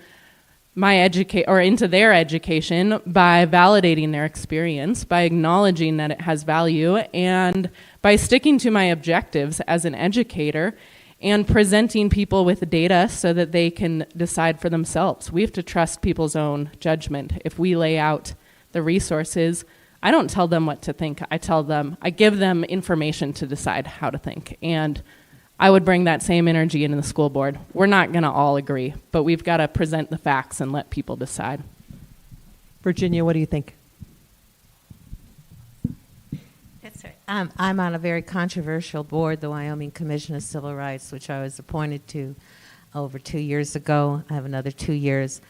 into their education by validating their experience, by acknowledging that it has value, and by sticking to my objectives as an educator and presenting people with data so that they can decide for themselves. We have to trust people's own judgment. If we lay out the resources, I don't tell them what to think. I give them information to decide how to think. And I would bring that same energy into the school board. We're not going to all agree, but we've got to present the facts and let people decide. Virginia, what do you think? That's right. I'm on a very controversial board, the Wyoming Commission of Civil Rights, which I was appointed to over 2 years ago. I have another 2 years.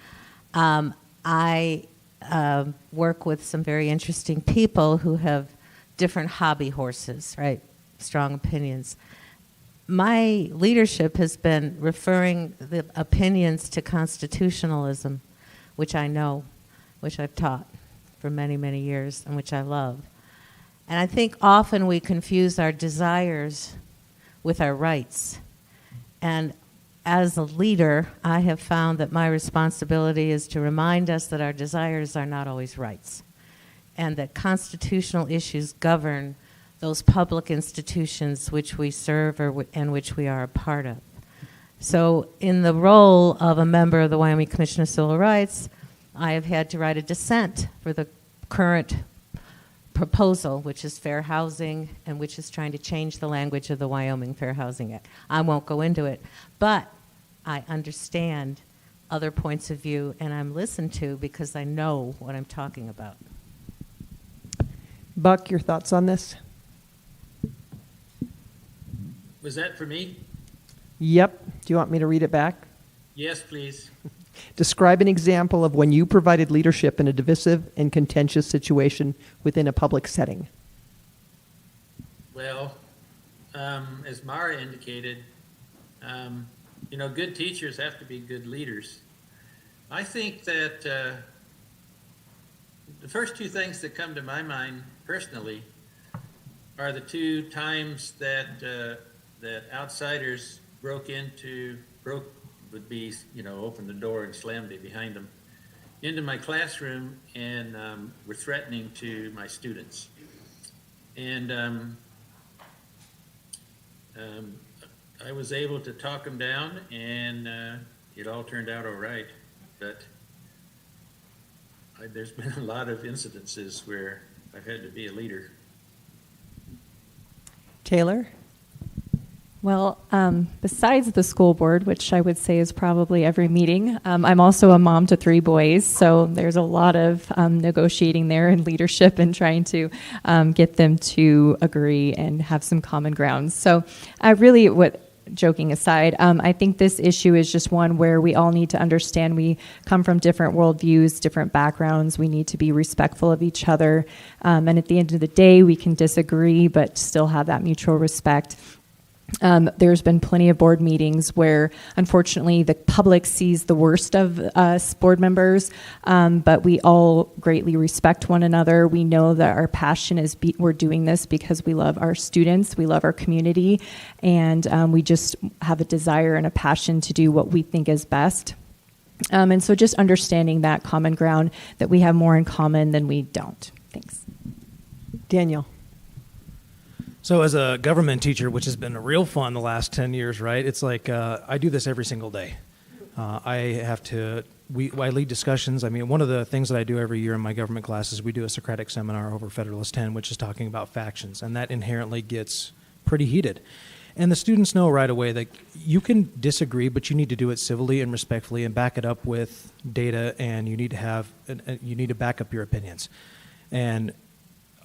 I work with some very interesting people who have different hobby horses, right? Strong opinions. My leadership has been referring the opinions to constitutionalism, which I know, which I've taught for many, many years, and which I love. And I think often we confuse our desires with our rights. And as a leader, I have found that my responsibility is to remind us that our desires are not always rights, and that constitutional issues govern those public institutions which we serve and which we are a part of. So in the role of a member of the Wyoming Commission of Civil Rights, I have had to write a dissent for the current proposal, which is fair housing, and which is trying to change the language of the Wyoming Fair Housing Act. I won't go into it, but I understand other points of view, and I'm listened to because I know what I'm talking about. Buck, your thoughts on this? Was that for me? Yep. Do you want me to read it back? Yes, please. Describe an example of when you provided leadership in a divisive and contentious situation within a public setting. Well, as Mara indicated, good teachers have to be good leaders. I think that the first two things that come to my mind personally are the two times that outsiders opened the door and slammed it behind them into my classroom and were threatening to my students. And I was able to talk them down, and it all turned out all right. But there's been a lot of incidences where I've had to be a leader. Taylor? Well, besides the school board, which I would say is probably every meeting, I'm also a mom to 3 boys, so there's a lot of negotiating there and leadership and trying to get them to agree and have some common ground. So joking aside, I think this issue is just one where we all need to understand we come from different worldviews, different backgrounds. We need to be respectful of each other. And at the end of the day, we can disagree, but still have that mutual respect. There's been plenty of board meetings where, unfortunately, the public sees the worst of us board members, but we all greatly respect one another. We know that our passion is we're doing this because we love our students, we love our community, and we just have a desire and a passion to do what we think is best. And so just understanding that common ground, that we have more in common than we don't. Thanks. Daniel? So as a government teacher, which has been real fun the last 10 years, right? It's like I do this every single day. I lead discussions. I mean, one of the things that I do every year in my government classes, we do a Socratic seminar over Federalist 10, which is talking about factions, and that inherently gets pretty heated. And the students know right away that you can disagree, but you need to do it civilly and respectfully and back it up with data, and you need to back up your opinions. And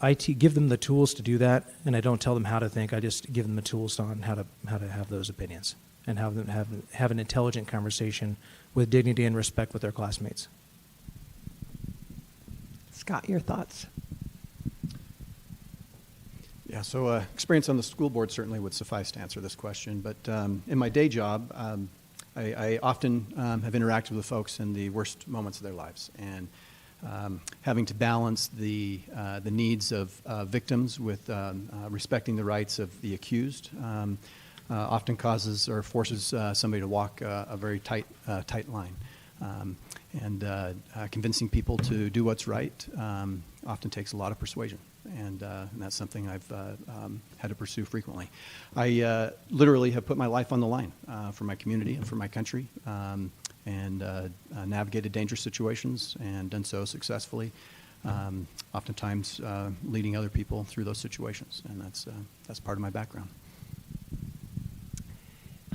I give them the tools to do that, and I don't tell them how to think. I just give them the tools on how to have those opinions and have them have an intelligent conversation with dignity and respect with their classmates. Scott, your thoughts? Yeah, so experience on the school board certainly would suffice to answer this question. But in my day job, I often have interacted with folks in the worst moments of their lives, and having to balance the needs of victims with respecting the rights of the accused often causes or forces somebody to walk a very tight line. And convincing people to do what's right often takes a lot of persuasion, and that's something I've had to pursue frequently. I literally have put my life on the line for my community and for my country, and navigated dangerous situations and done so successfully, oftentimes leading other people through those situations, and that's part of my background.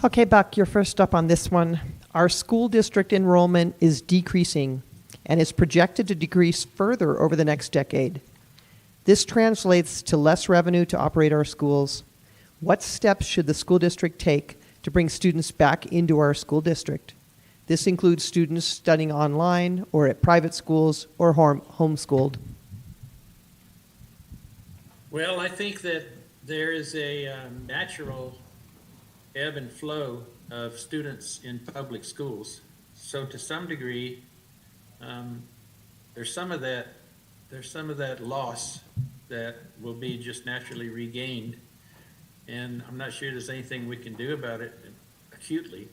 Okay, Buck, you're first up on this one. Our school district enrollment is decreasing and is projected to decrease further over the next decade. This translates to less revenue to operate our schools. What steps should the school district take to bring students back into our school district? This includes students studying online or at private schools or homeschooled. Well, I think that there is a natural ebb and flow of students in public schools. So to some degree, there's some of that loss that will be just naturally regained. And I'm not sure there's anything we can do about it acutely.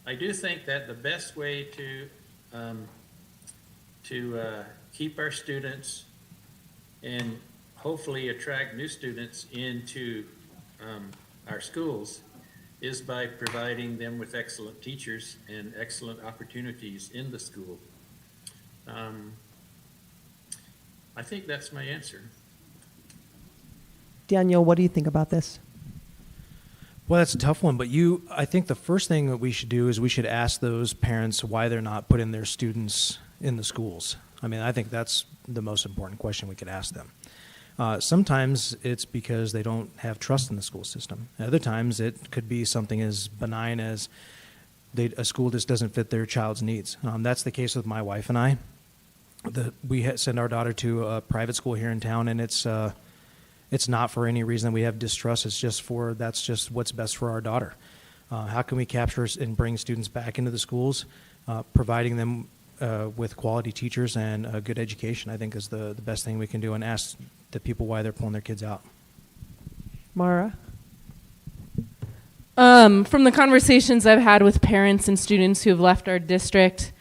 I do think that the best way to keep our students and hopefully attract new students into our schools is by providing them with excellent teachers and excellent opportunities in the school. I think that's my answer. Daniel, what do you think about this? Well, that's a tough one, but I think the first thing that we should do is we should ask those parents why they're not putting their students in the schools. I mean, I think that's the most important question we could ask them. Sometimes it's because they don't have trust in the school system. Other times it could be something as benign as a school just doesn't fit their child's needs. That's the case with my wife and I. We send our daughter to a private school here in town, and it's not for any reason that we have distrust. That's just what's best for our daughter. How can we capture and bring students back into the schools, providing them with quality teachers and a good education, I think is the best thing we can do, and ask the people why they're pulling their kids out. Mara? From the conversations I've had with parents and students who have left our district,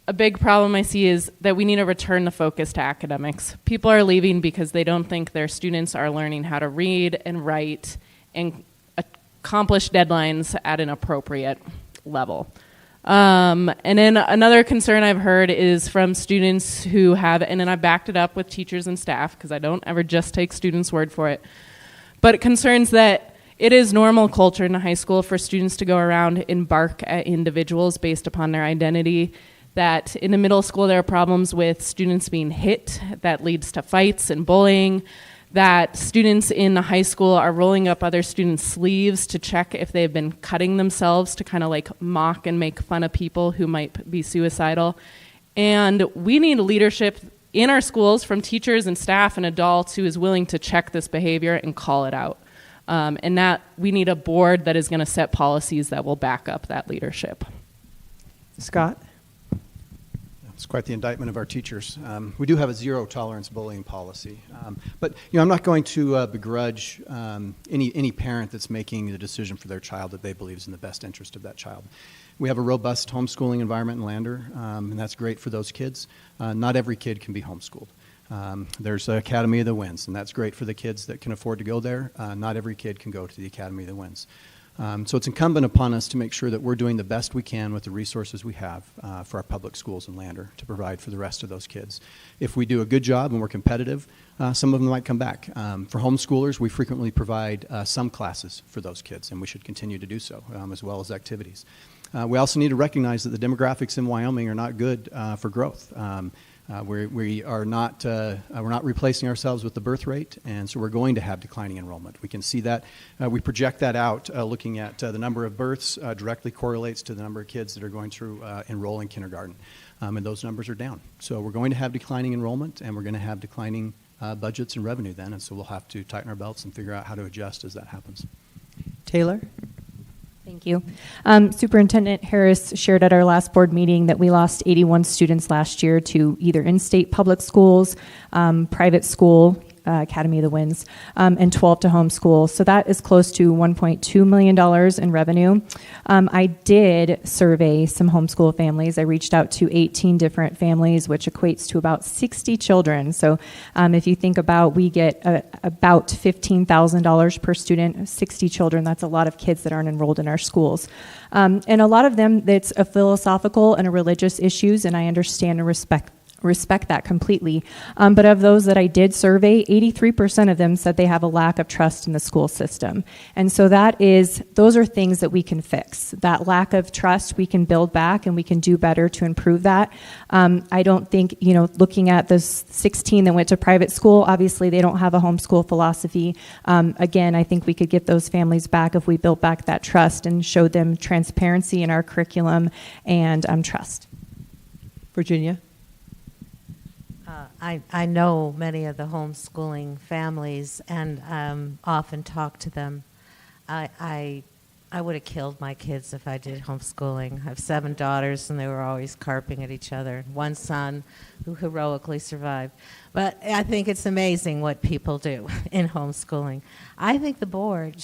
a big problem I see is that we need to return the focus to academics. People are leaving because they don't think their students are learning how to read and write and accomplish deadlines at an appropriate level. And then another concern I've heard is from students who have, and then I backed it up with teachers and staff because I don't ever just take students' word for it, but it concerns that it is normal culture in a high school for students to go around and bark at individuals based upon their identity, that in the middle school there are problems with students being hit that leads to fights and bullying, that students in the high school are rolling up other students' sleeves to check if they've been cutting themselves to kind of like mock and make fun of people who might be suicidal. And we need leadership in our schools from teachers and staff and adults who is willing to check this behavior and call it out. And that we need a board that is going to set policies that will back up that leadership. Scott? It's quite the indictment of our teachers. We do have a zero-tolerance bullying policy. But I'm not going to begrudge any parent that's making the decision for their child that they believe is in the best interest of that child. We have a robust homeschooling environment in Lander, and that's great for those kids. Not every kid can be homeschooled. There's Academy of the Winds, and that's great for the kids that can afford to go there. Not every kid can go to the Academy of the Winds. So it's incumbent upon us to make sure that we're doing the best we can with the resources we have for our public schools in Lander to provide for the rest of those kids. If we do a good job and we're competitive, some of them might come back. For homeschoolers, we frequently provide some classes for those kids, and we should continue to do so, as well as activities. We also need to recognize that the demographics in Wyoming are not good for growth. We're not replacing ourselves with the birth rate, and so we're going to have declining enrollment. We can see that. We project that out looking at the number of births directly correlates to the number of kids that are going through enroll in kindergarten, and those numbers are down. So we're going to have declining enrollment, and we're going to have declining budgets and revenue then, and so we'll have to tighten our belts and figure out how to adjust as that happens. Taylor? Thank you. Superintendent Harris shared at our last board meeting that we lost 81 students last year to either in-state public schools, private school, Academy of the Winds, and 12 to homeschool. So that is close to $1.2 million in revenue. I did survey some homeschool families. I reached out to 18 different families, which equates to about 60 children. So if you think about, we get about $15,000 per student, 60 children. That's a lot of kids that aren't enrolled in our schools. And a lot of them, it's a philosophical and a religious issues, and I understand and respect that completely. But of those that I did survey, 83% of them said they have a lack of trust in the school system. And so those are things that we can fix. That lack of trust we can build back, and we can do better to improve that. I don't think, looking at the 16 that went to private school, obviously they don't have a homeschool philosophy. Again, I think we could get those families back if we built back that trust and showed them transparency in our curriculum and trust. Virginia? I know many of the homeschooling families and often talk to them. I would have killed my kids if I did homeschooling. I have 7 daughters, and they were always carping at each other. One son who heroically survived. But I think it's amazing what people do in homeschooling. I think the board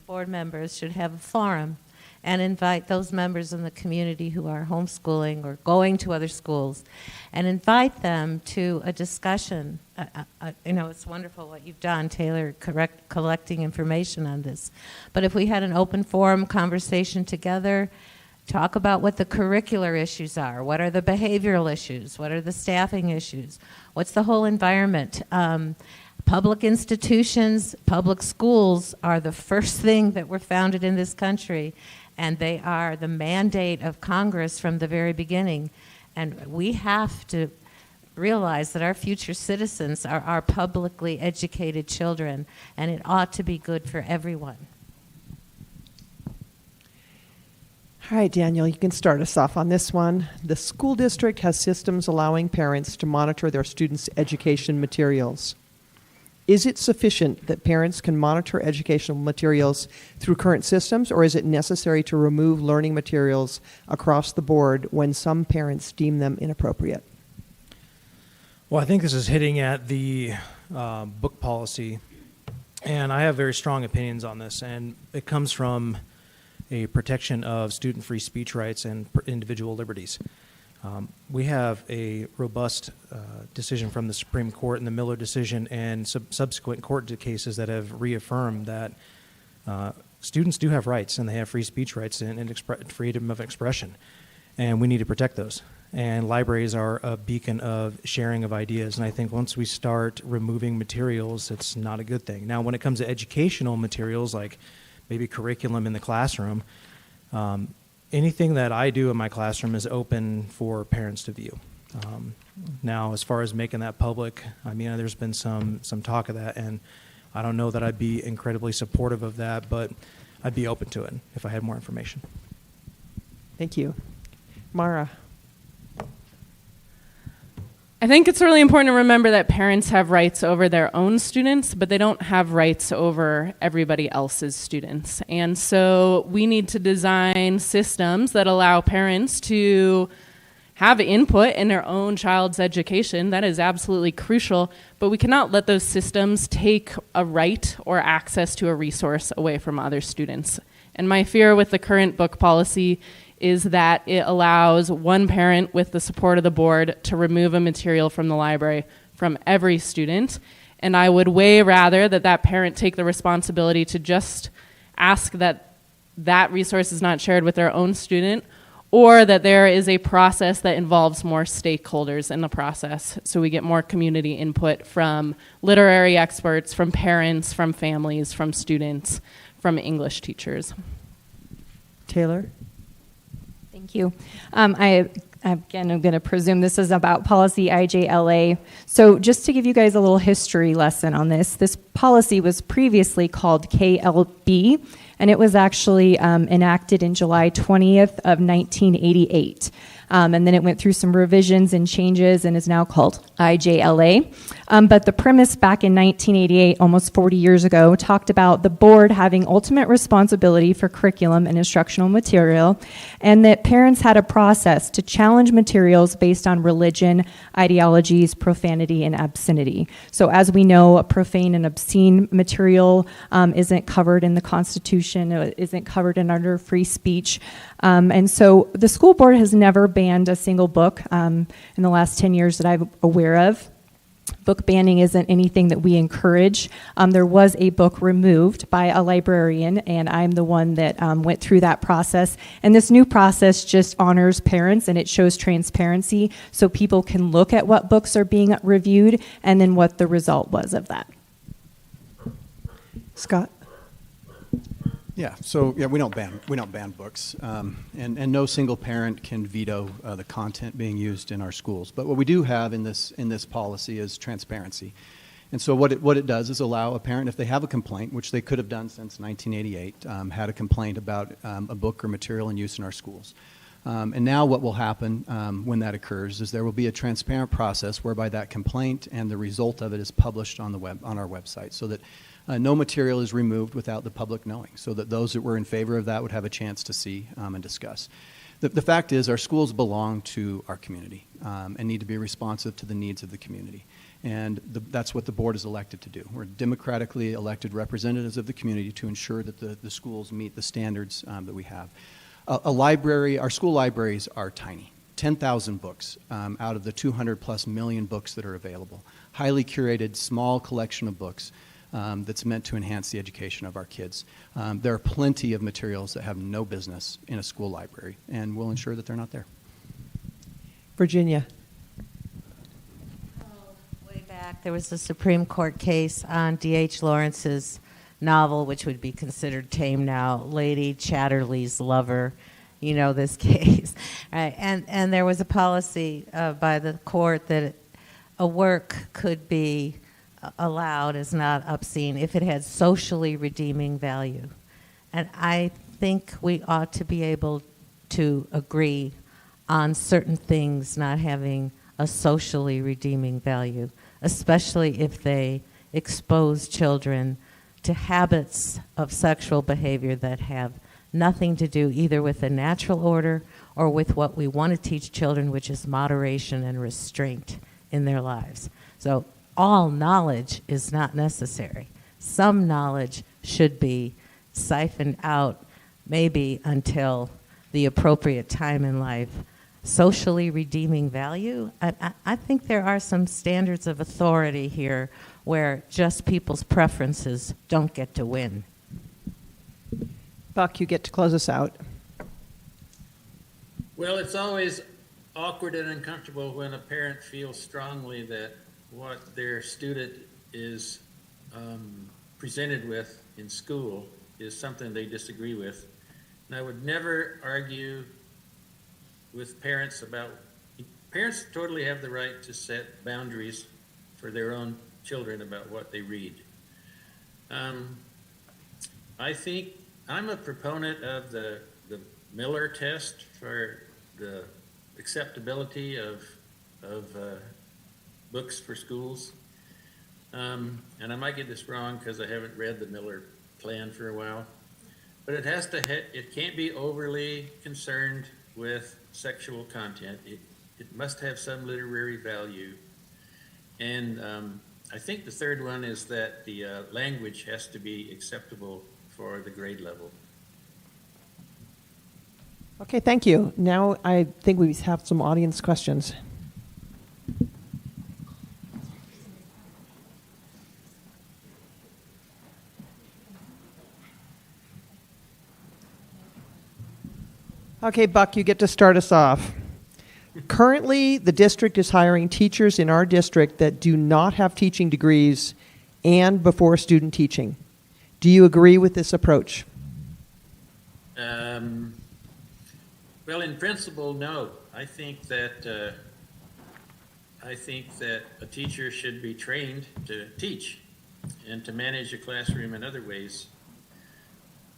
board members should have a forum and invite those members in the community who are homeschooling or going to other schools, and invite them to a discussion. It's wonderful what you've done, Taylor, collecting information on this. But if we had an open forum conversation together, talk about what the curricular issues are, what are the behavioral issues, what are the staffing issues, what's the whole environment. Public institutions, public schools are the first thing that were founded in this country, and they are the mandate of Congress from the very beginning. And we have to realize that our future citizens are our publicly educated children, and it ought to be good for everyone. All right, Daniel, you can start us off on this one. The school district has systems allowing parents to monitor their students' education materials. Is it sufficient that parents can monitor educational materials through current systems, or is it necessary to remove learning materials across the board when some parents deem them inappropriate? Well, I think this is hitting at the book policy, and I have very strong opinions on this, and it comes from a protection of student free speech rights and individual liberties. We have a robust decision from the Supreme Court in the Miller decision and subsequent court cases that have reaffirmed that students do have rights, and they have free speech rights and freedom of expression, and we need to protect those. And libraries are a beacon of sharing of ideas, and I think once we start removing materials, it's not a good thing. Now, when it comes to educational materials, like maybe curriculum in the classroom, anything that I do in my classroom is open for parents to view. Now, as far as making that public, I mean, there's been some talk of that, and I don't know that I'd be incredibly supportive of that, but I'd be open to it if I had more information. Thank you. Mara? I think it's really important to remember that parents have rights over their own students, but they don't have rights over everybody else's students. And so we need to design systems that allow parents to have input in their own child's education. That is absolutely crucial, but we cannot let those systems take a right or access to a resource away from other students. And my fear with the current book policy is that it allows one parent with the support of the board to remove a material from the library from every student. And I would way rather that parent take the responsibility to just ask that that resource is not shared with their own student, or that there is a process that involves more stakeholders in the process, so we get more community input from literary experts, from parents, from families, from students, from English teachers. Taylor? Thank you. Again, I'm going to presume this is about policy IJLA. So just to give you guys a little history lesson on this policy was previously called KLB, and it was actually enacted in July 20th of 1988. And then it went through some revisions and changes and is now called IJLA. But the premise back in 1988, almost 40 years ago, talked about the board having ultimate responsibility for curriculum and instructional material, and that parents had a process to challenge materials based on religion, ideologies, profanity, and obscenity. So as we know, a profane and obscene material isn't covered in the Constitution, isn't covered in under free speech. And so the school board has never banned a single book in the last 10 years that I'm aware of. Book banning isn't anything that we encourage. There was a book removed by a librarian, and I'm the one that went through that process. And this new process just honors parents, and it shows transparency so people can look at what books are being reviewed and then what the result was of that. Scott? Yeah, so yeah, we don't ban books, and no single parent can veto the content being used in our schools. But what we do have in this policy is transparency, and so what it does is allow a parent, if they have a complaint, which they could have done since 1988, had a complaint about a book or material in use in our schools. And now what will happen when that occurs is there will be a transparent process whereby that complaint and the result of it is published on our website, so that no material is removed without the public knowing, so that those that were in favor of that would have a chance to see and discuss. The fact is our schools belong to our community and need to be responsive to the needs of the community. And that's what the board is elected to do. We're democratically elected representatives of the community to ensure that the schools meet the standards that we have. A library, our school libraries are tiny. 10,000 books out of the 200 plus million books that are available. Highly curated, small collection of books that's meant to enhance the education of our kids. There are plenty of materials that have no business in a school library, and we'll ensure that they're not there. Virginia? Way back, there was a Supreme Court case on D.H. Lawrence's novel, which would be considered tame now, Lady Chatterley's Lover. You know this case. Right? And there was a policy by the court that a work could be allowed as not obscene if it had socially redeeming value. And I think we ought to be able to agree on certain things not having a socially redeeming value, especially if they expose children to habits of sexual behavior that have nothing to do either with the natural order or with what we want to teach children, which is moderation and restraint in their lives. So all knowledge is not necessary. Some knowledge should be siphoned out maybe until the appropriate time in life. Socially redeeming value, I think there are some standards of authority here where just people's preferences don't get to win. Buck, you get to close us out. Well, it's always awkward and uncomfortable when a parent feels strongly that what their student is presented with in school is something they disagree with. And I would never argue with parents about, parents totally have the right to set boundaries for their own children about what they read. I think I'm a proponent of the Miller test for the acceptability of books for schools. And I might get this wrong because I haven't read the Miller plan for a while. But it has to, it can't be overly concerned with sexual content. It must have some literary value. And I think the third one is that the language has to be acceptable for the grade level. Okay, thank you. Now I think we have some audience questions. Okay, Buck, you get to start us off. Currently, the district is hiring teachers in our district that do not have teaching degrees and before student teaching. Do you agree with this approach? Well, in principle, no. I think that a teacher should be trained to teach and to manage a classroom in other ways.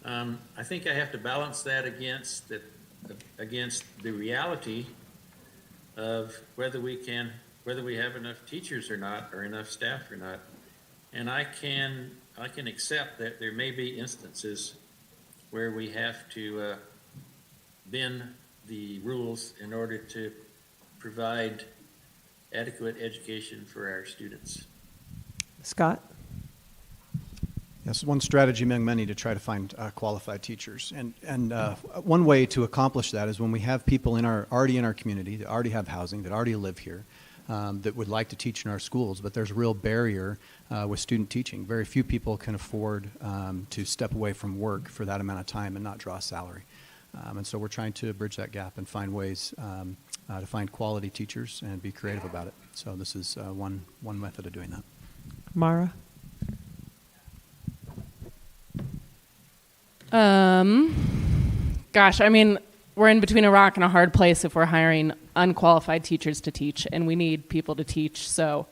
I think I have to balance that against the reality of whether we have enough teachers or not, or enough staff or not. And I can accept that there may be instances where we have to bend the rules in order to provide adequate education for our students. Scott? Yes, one strategy among many to try to find qualified teachers. And one way to accomplish that is when we have people already in our community that already have housing, that already live here, that would like to teach in our schools, but there's a real barrier with student teaching. Very few people can afford to step away from work for that amount of time and not draw a salary. And so we're trying to bridge that gap and find ways to find quality teachers and be creative about it. So this is one method of doing that. Mara? Gosh, I mean, we're in between a rock and a hard place if we're hiring unqualified teachers to teach, and we need people to teach, so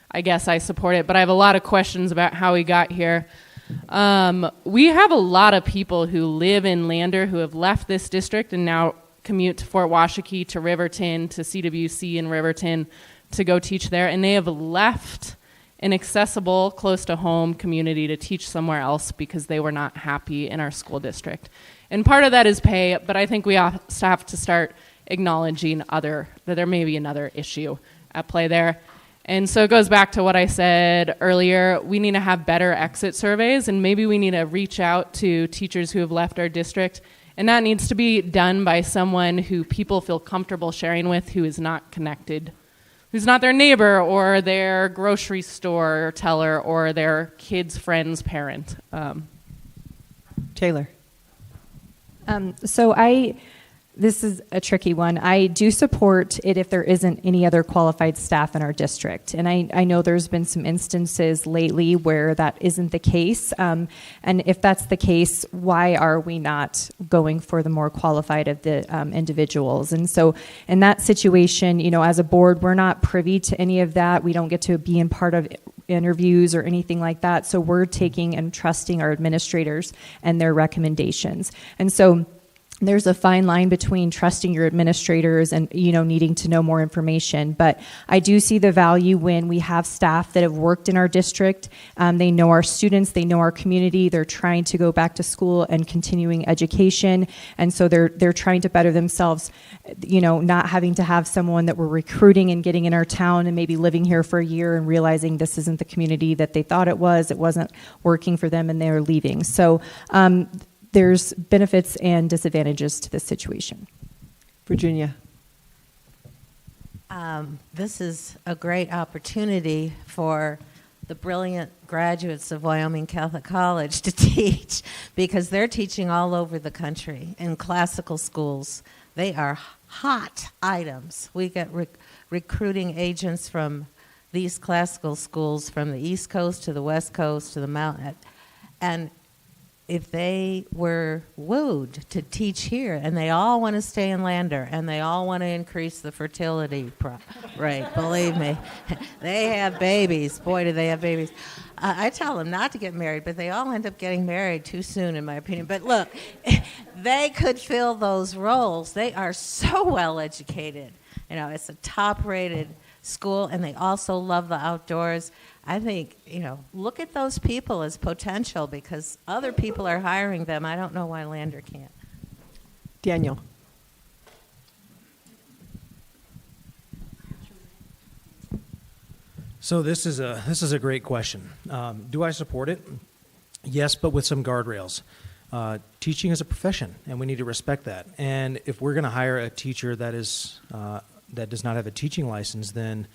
I guess I support it, but I have a lot of questions about how we got here. We have a lot of people who live in Lander who have left this district and now commute to Fort Washakie, to Riverton, to CWC in Riverton to go teach there, and they have left an accessible, close to home community to teach somewhere else because they were not happy in our school district. And part of that is pay, but I think we also have to start acknowledging that there may be another issue at play there. And so it goes back to what I said earlier. We need to have better exit surveys, and maybe we need to reach out to teachers who have left our district. And that needs to be done by someone who people feel comfortable sharing with, who is not connected, who's not their neighbor or their grocery store teller or their kid's friend's parent. Taylor? This is a tricky one. I do support it if there isn't any other qualified staff in our district. And I know there's been some instances lately where that isn't the case. And if that's the case, why are we not going for the more qualified of the individuals? And so in that situation, as a board, we're not privy to any of that. We don't get to be in part of interviews or anything like that. So we're taking and trusting our administrators and their recommendations. And so there's a fine line between trusting your administrators and, needing to know more information. But I do see the value when we have staff that have worked in our district. They know our students, they know our community. They're trying to go back to school and continuing education. And so they're trying to better themselves, not having to have someone that we're recruiting and getting in our town and maybe living here for a year and realizing this isn't the community that they thought it wasn't working for them, and they're leaving. So, there's benefits and disadvantages to this situation. Virginia? This is a great opportunity for the brilliant graduates of Wyoming Catholic College to teach, because they're teaching all over the country in classical schools. They are hot items. We get recruiting agents from these classical schools from the East Coast to the West Coast to the mountain. And if they were wooed to teach here, and they all want to stay in Lander, and they all want to increase the fertility rate, believe me. They have babies. Boy, do they have babies. I tell them not to get married, but they all end up getting married too soon, in my opinion. But look, they could fill those roles. They are so well educated. It's a top-rated school, and they also love the outdoors. I think, look at those people as potential, because other people are hiring them. I don't know why Lander can't. Daniel? So this is a great question. Do I support it? Yes, but with some guardrails. Teaching is a profession, and we need to respect that. And if we're going to hire a teacher that does not have a teaching license, then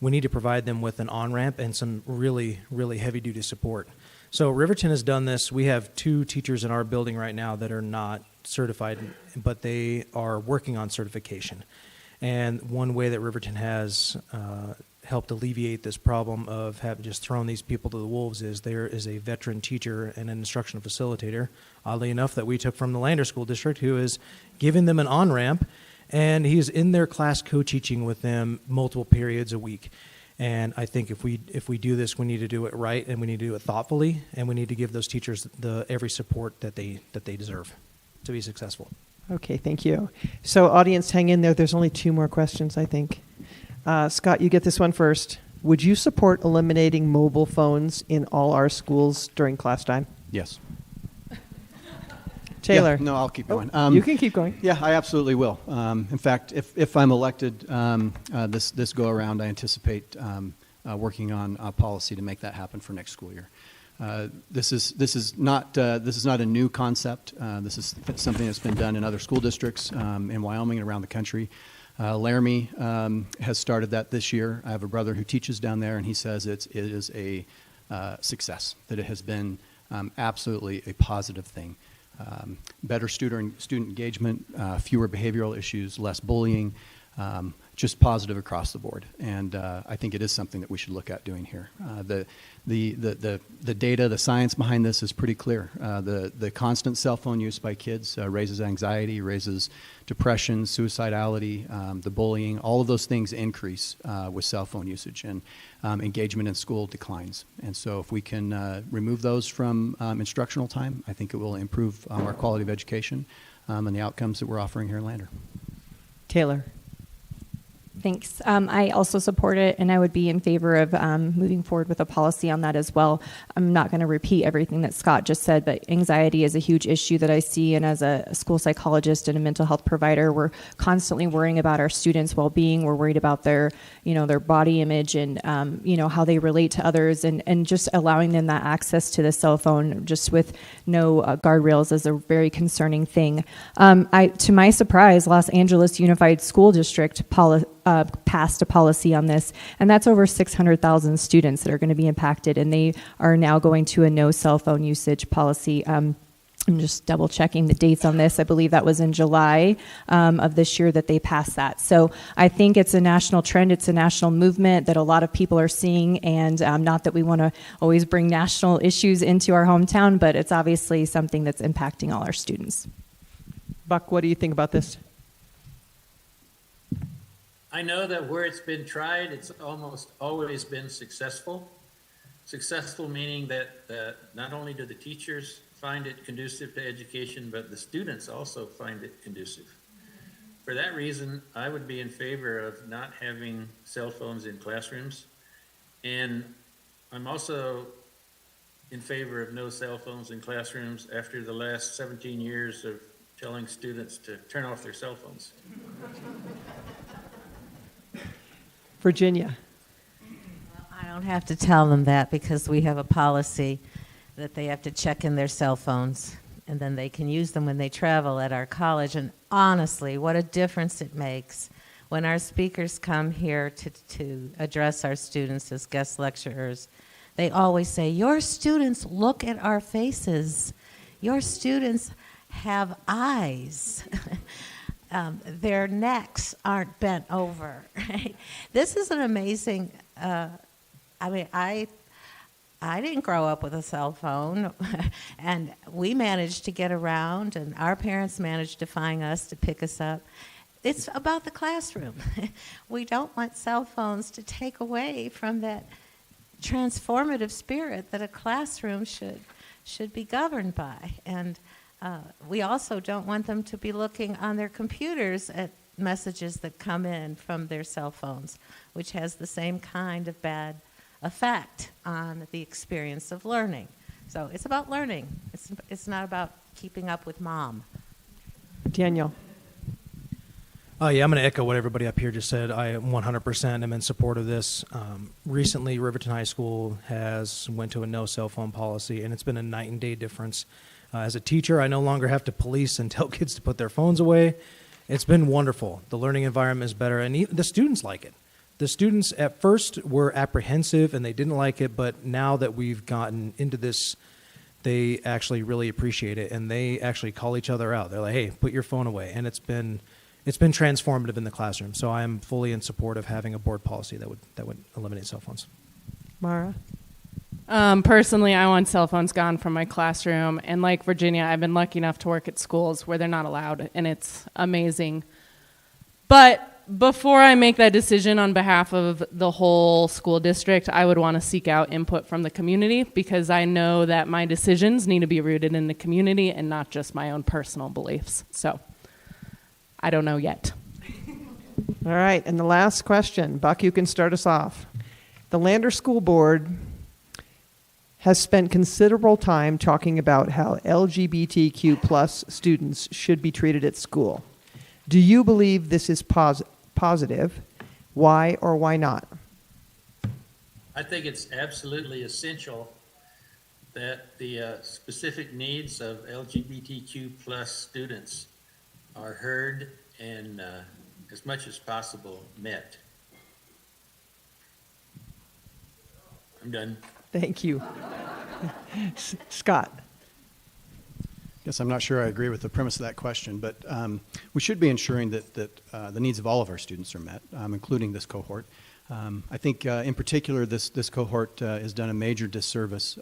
we need to provide them with an on-ramp and some really, really heavy-duty support. So Riverton has done this. We have 2 teachers in our building right now that are not certified, but they are working on certification. And one way that Riverton has helped alleviate this problem of having just thrown these people to the wolves is there is a veteran teacher and an instructional facilitator, oddly enough, that we took from the Lander School District, who is giving them an on-ramp, and he's in their class co-teaching with them multiple periods a week. And I think if we do this, we need to do it right, and we need to do it thoughtfully, and we need to give those teachers every support that they deserve to be successful. Okay, thank you. So audience, hang in there. There's only 2 more questions, I think. Scott, you get this one first. Would you support eliminating mobile phones in all our schools during class time? Yes. Taylor? Yeah, no, I'll keep going. You can keep going. Yeah, I absolutely will. In fact, if I'm elected this go around, I anticipate working on a policy to make that happen for next school year. This is not a new concept. This is something that's been done in other school districts in Wyoming and around the country. Laramie has started that this year. I have a brother who teaches down there, and he says it is a success, that it has been absolutely a positive thing. Better student engagement, fewer behavioral issues, less bullying, just positive across the board. And I think it is something that we should look at doing here. The data, the science behind this is pretty clear. The constant cell phone use by kids raises anxiety, raises depression, suicidality, the bullying. All of those things increase with cell phone usage, and engagement in school declines. And so if we can remove those from instructional time, I think it will improve our quality of education and the outcomes that we're offering here in Lander. Taylor? Thanks. I also support it, and I would be in favor of moving forward with a policy on that as well. I'm not going to repeat everything that Scott just said, but anxiety is a huge issue that I see, and as a school psychologist and a mental health provider, we're constantly worrying about our students' well-being. We're worried about their body image and, how they relate to others, and just allowing them that access to the cell phone just with no guardrails is a very concerning thing. To my surprise, Los Angeles Unified School District passed a policy on this, and that's over 600,000 students that are going to be impacted, and they are now going to a no cell phone usage policy. I'm just double checking the dates on this. I believe that was in July of this year that they passed that. So I think it's a national trend. It's a national movement that a lot of people are seeing, and not that we want to always bring national issues into our hometown, but it's obviously something that's impacting all our students. Buck, what do you think about this? I know that where it's been tried, it's almost always been successful. Successful meaning that not only do the teachers find it conducive to education, but the students also find it conducive. For that reason, I would be in favor of not having cell phones in classrooms. And I'm also in favor of no cell phones in classrooms after the last 17 years of telling students to turn off their cell phones. Virginia? I don't have to tell them that because we have a policy that they have to check in their cell phones, and then they can use them when they travel at our college. And honestly, what a difference it makes when our speakers come here to address our students as guest lecturers. They always say, your students look at our faces. Your students have eyes. Their necks aren't bent over. Right? This is an amazing, I didn't grow up with a cell phone, and we managed to get around, and our parents managed to find us to pick us up. It's about the classroom. We don't want cell phones to take away from that transformative spirit that a classroom should be governed by. And we also don't want them to be looking on their computers at messages that come in from their cell phones, which has the same kind of bad effect on the experience of learning. So it's about learning. It's not about keeping up with mom. Daniel? Yeah, I'm going to echo what everybody up here just said. I 100% am in support of this. Recently, Riverton High School went to a no cell phone policy, and it's been a night and day difference. As a teacher, I no longer have to police and tell kids to put their phones away. It's been wonderful. The learning environment is better, and the students like it. The students at first were apprehensive, and they didn't like it, but now that we've gotten into this they actually really appreciate it, and they actually call each other out. They're like, hey, put your phone away. And it's been transformative in the classroom. So I am fully in support of having a board policy that would eliminate cell phones. Mara? Personally, I want cell phones gone from my classroom. And like Virginia, I've been lucky enough to work at schools where they're not allowed, and it's amazing. But before I make that decision on behalf of the whole school district, I would want to seek out input from the community, because I know that my decisions need to be rooted in the community and not just my own personal beliefs. So I don't know yet. All right, and the last question. Buck, you can start us off. The Lander School Board has spent considerable time talking about how LGBTQ plus students should be treated at school. Do you believe this is positive? Why or why not? I think it's absolutely essential that the specific needs of LGBTQ plus students are heard and as much as possible met. I'm done. Thank you. Scott? Yes, I'm not sure I agree with the premise of that question, but we should be ensuring that the needs of all of our students are met, including this cohort. I think in particular this cohort has done a major disservice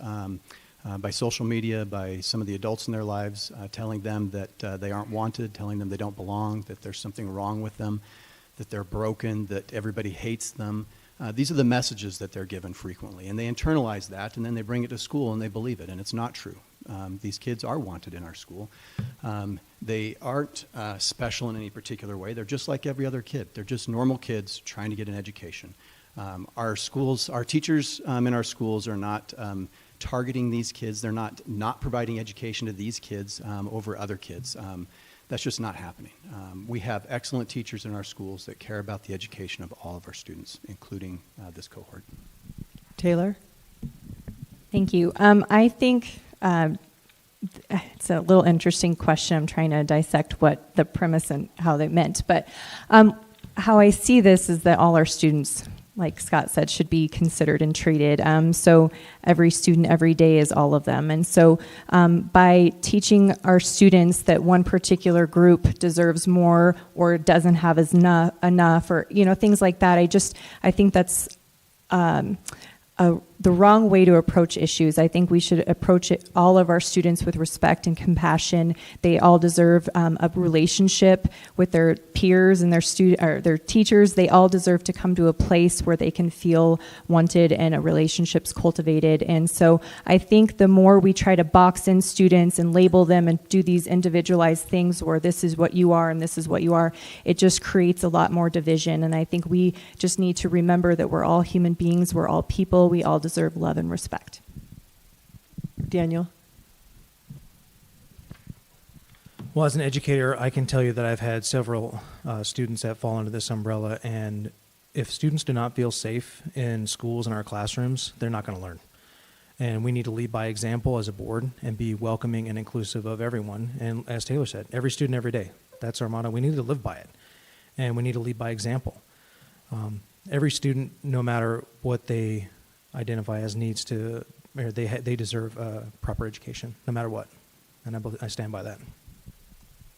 by social media, by some of the adults in their lives, telling them that they aren't wanted, telling them they don't belong, that there's something wrong with them, that they're broken, that everybody hates them. These are the messages that they're given frequently, and they internalize that, and then they bring it to school and they believe it, and it's not true. These kids are wanted in our school. They aren't special in any particular way. They're just like every other kid. They're just normal kids trying to get an education. Our teachers in our schools are not targeting these kids. They're not providing education to these kids over other kids. That's just not happening. We have excellent teachers in our schools that care about the education of all of our students, including this cohort. Taylor? Thank you. I think it's a little interesting question. I'm trying to dissect what the premise and how they meant. But how I see this is that all our students, like Scott said, should be considered and treated. So every student every day is all of them. And so by teaching our students that one particular group deserves more or doesn't have as enough or, things like that, I think that's the wrong way to approach issues. I think we should approach all of our students with respect and compassion. They all deserve a relationship with their peers and their teachers. They all deserve to come to a place where they can feel wanted and a relationship's cultivated. And so I think the more we try to box in students and label them and do these individualized things where this is what you are and this is what you are, it just creates a lot more division. And I think we just need to remember that we're all human beings, we're all people, we all deserve love and respect. Daniel? Well, as an educator, I can tell you that I've had several students that fall under this umbrella, and if students do not feel safe in schools and our classrooms, they're not going to learn. And we need to lead by example as a board and be welcoming and inclusive of everyone. And as Taylor said, every student every day. That's our motto. We need to live by it, and we need to lead by example. Every student, no matter what they identify as, needs to, or they deserve proper education, no matter what. And I stand by that.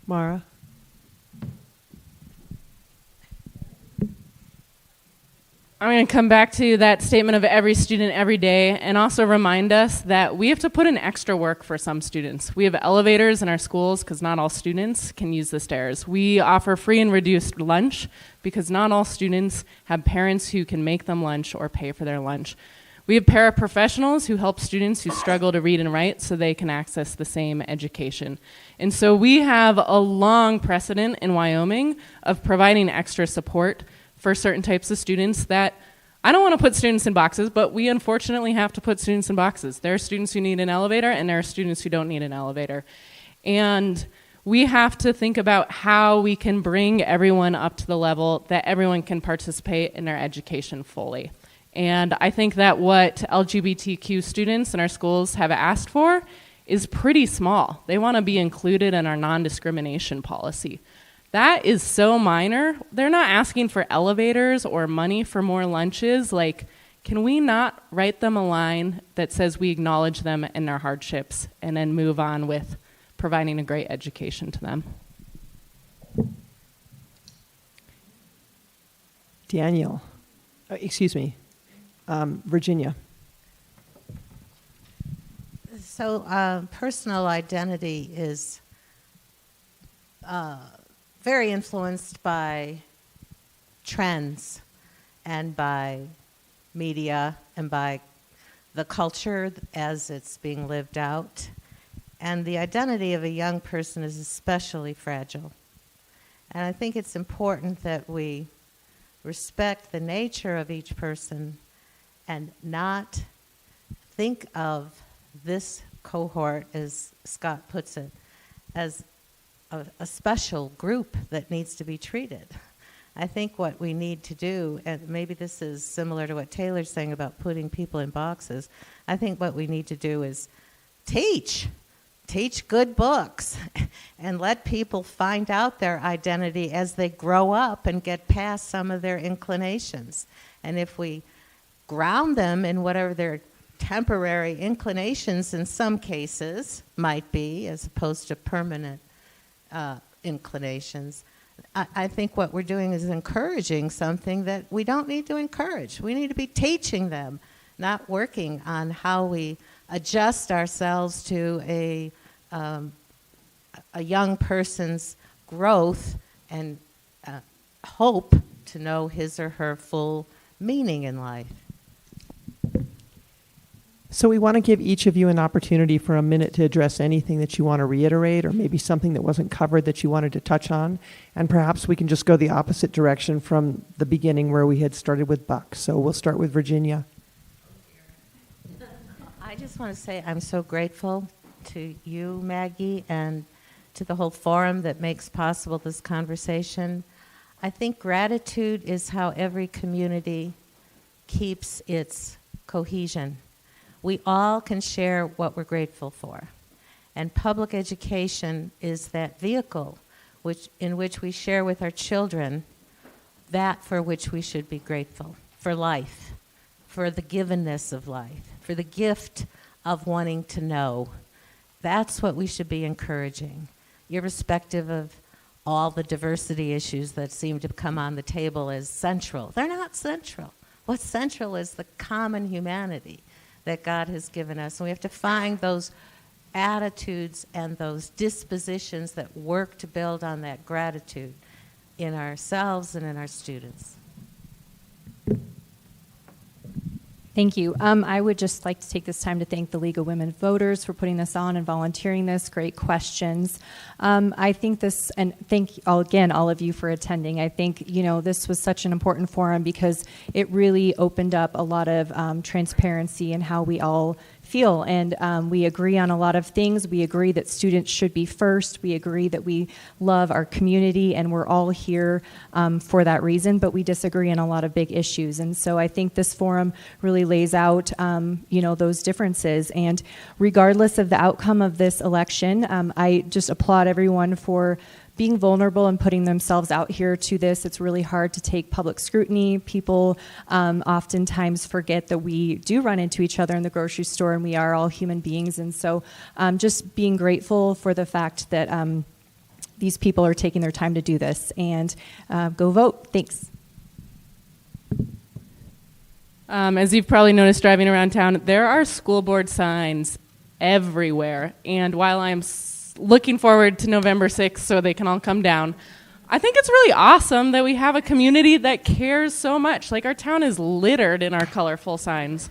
Mara? I'm going to come back to that statement of every student every day and also remind us that we have to put in extra work for some students. We have elevators in our schools because not all students can use the stairs. We offer free and reduced lunch because not all students have parents who can make them lunch or pay for their lunch. We have paraprofessionals who help students who struggle to read and write so they can access the same education. And so we have a long precedent in Wyoming of providing extra support for certain types of students that I don't want to put students in boxes, but we unfortunately have to put students in boxes. There are students who need an elevator and there are students who don't need an elevator. And we have to think about how we can bring everyone up to the level that everyone can participate in their education fully. And I think that what LGBTQ students in our schools have asked for is pretty small. They want to be included in our non-discrimination policy. That is so minor. They're not asking for elevators or money for more lunches. Like, can we not write them a line that says we acknowledge them and their hardships and then move on with providing a great education to them? Daniel, Virginia. So personal identity is very influenced by trends and by media and by the culture as it's being lived out. And the identity of a young person is especially fragile. And I think it's important that we respect the nature of each person and not think of this cohort, as Scott puts it, as a special group that needs to be treated. I think what we need to do, and maybe this is similar to what Taylor's saying about putting people in boxes, I think what we need to do is teach good books and let people find out their identity as they grow up and get past some of their inclinations. And if we ground them in whatever their temporary inclinations in some cases might be, as opposed to permanent inclinations, I think what we're doing is encouraging something that we don't need to encourage. We need to be teaching them, not working on how we adjust ourselves to a young person's growth and hope to know his or her full meaning in life. So we want to give each of you an opportunity for a minute to address anything that you want to reiterate, or maybe something that wasn't covered that you wanted to touch on. And perhaps we can just go the opposite direction from the beginning where we had started with Buck. So we'll start with Virginia. I just want to say I'm so grateful to you, Maggie, and to the whole forum that makes possible this conversation. I think gratitude is how every community keeps its cohesion. We all can share what we're grateful for. And public education is that vehicle in which we share with our children that for which we should be grateful, for life, for the givenness of life, for the gift of wanting to know. That's what we should be encouraging, irrespective of all the diversity issues that seem to come on the table as central. They're not central. What's central is the common humanity that God has given us. And we have to find those attitudes and those dispositions that work to build on that gratitude in ourselves and in our students. Thank you. I would just like to take this time to thank the League of Women Voters for putting this on and volunteering this. Great questions. I think this, and thank again all of you for attending. I think this was such an important forum because it really opened up a lot of transparency in how we all feel, and we agree on a lot of things. We agree that students should be first. We agree that we love our community, and we're all here for that reason, but we disagree on a lot of big issues. And so I think this forum really lays out those differences. And regardless of the outcome of this election, I just applaud everyone for being vulnerable and putting themselves out here to this. It's really hard to take public scrutiny. People oftentimes forget that we do run into each other in the grocery store, and we are all human beings. And so just being grateful for the fact that these people are taking their time to do this. And go vote. Thanks. As you've probably noticed driving around town, there are school board signs everywhere. And while I'm looking forward to November 6th so they can all come down, I think it's really awesome that we have a community that cares so much. Like, our town is littered in our colorful signs.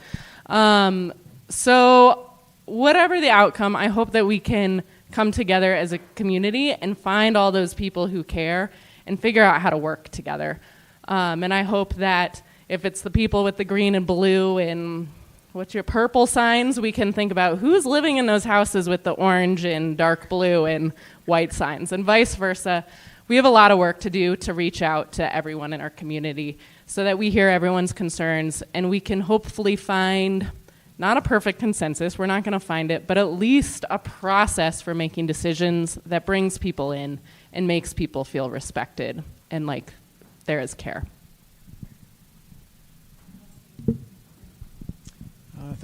So whatever the outcome, I hope that we can come together as a community and find all those people who care and figure out how to work together. And I hope that if it's the people with the green and blue and purple signs, we can think about who's living in those houses with the orange and dark blue and white signs, and vice versa. We have a lot of work to do to reach out to everyone in our community so that we hear everyone's concerns, and we can hopefully find not a perfect consensus, we're not going to find it, but at least a process for making decisions that brings people in and makes people feel respected and like there is care.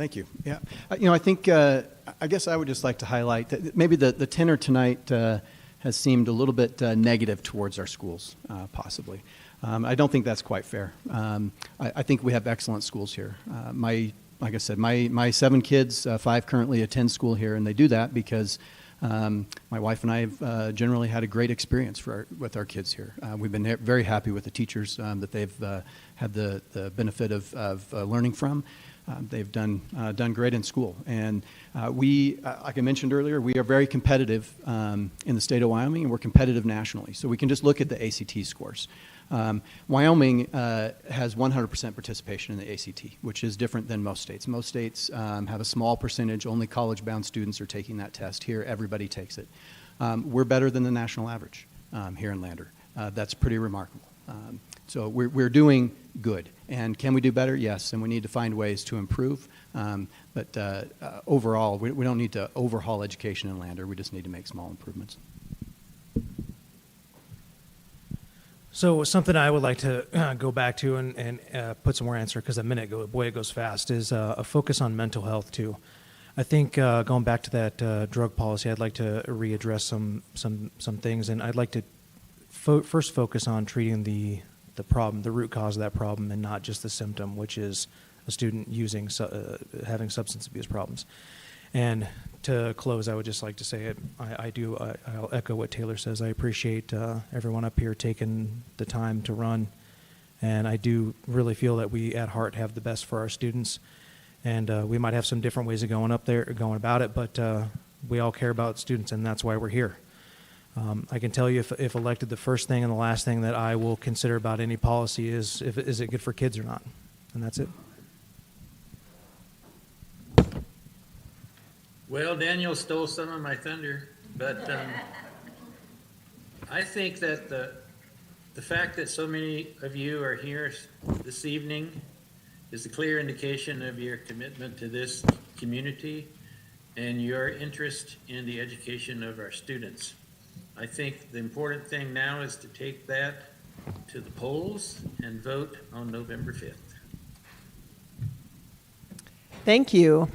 Thank you. Yeah, I think I guess I would just like to highlight that maybe the tenor tonight has seemed a little bit negative towards our schools, possibly. I don't think that's quite fair. I think we have excellent schools here. Like I said, my 7 kids, 5 currently attend school here, and they do that because my wife and I have generally had a great experience with our kids here. We've been very happy with the teachers that they've had the benefit of learning from. They've done great in school, and like I mentioned earlier, we are very competitive in the state of Wyoming, and we're competitive nationally. So we can just look at the ACT scores. Wyoming has 100% participation in the ACT, which is different than most states. Most states have a small percentage. Only college-bound students are taking that test. Here, everybody takes it. We're better than the national average here in Lander. That's pretty remarkable. So we're doing good. And can we do better? Yes, and we need to find ways to improve. But overall, we don't need to overhaul education in Lander. We just need to make small improvements. So something I would like to go back to and put some more answer, because it goes fast, is a focus on mental health too. I think going back to that drug policy, I'd like to readdress some things, and I'd like to first focus on treating the problem, the root cause of that problem, and not just the symptom, which is a student having substance abuse problems. And to close, I would just like to say I'll echo what Taylor says. I appreciate everyone up here taking the time to run, and I do really feel that we at heart have the best for our students. And we might have some different ways of going about it, but we all care about students, and that's why we're here. I can tell you if elected, the first thing and the last thing that I will consider about any policy is is it good for kids or not, and that's it. Well, Daniel stole some of my thunder, but I think that the fact that so many of you are here this evening is a clear indication of your commitment to this community and your interest in the education of our students. I think the important thing now is to take that to the polls and vote on November 5th. Thank you.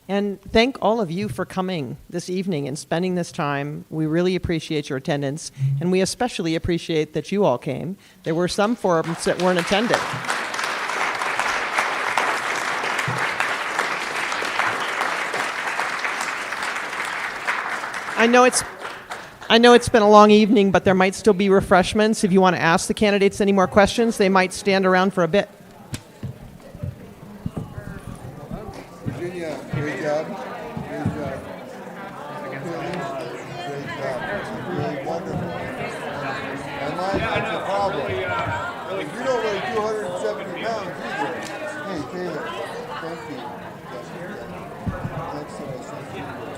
And thank all of you for coming this evening and spending this time. We really appreciate your attendance, and we especially appreciate that you all came. There were some forums that weren't attended. I know it's been a long evening, but there might still be refreshments. If you want to ask the candidates any more questions, they might stand around for a bit. Virginia, great job. Great job. Great job. Really wonderful. And that's a problem. If you don't weigh 270 pounds either. Hey, Taylor, thank you. Excellent. Thank you.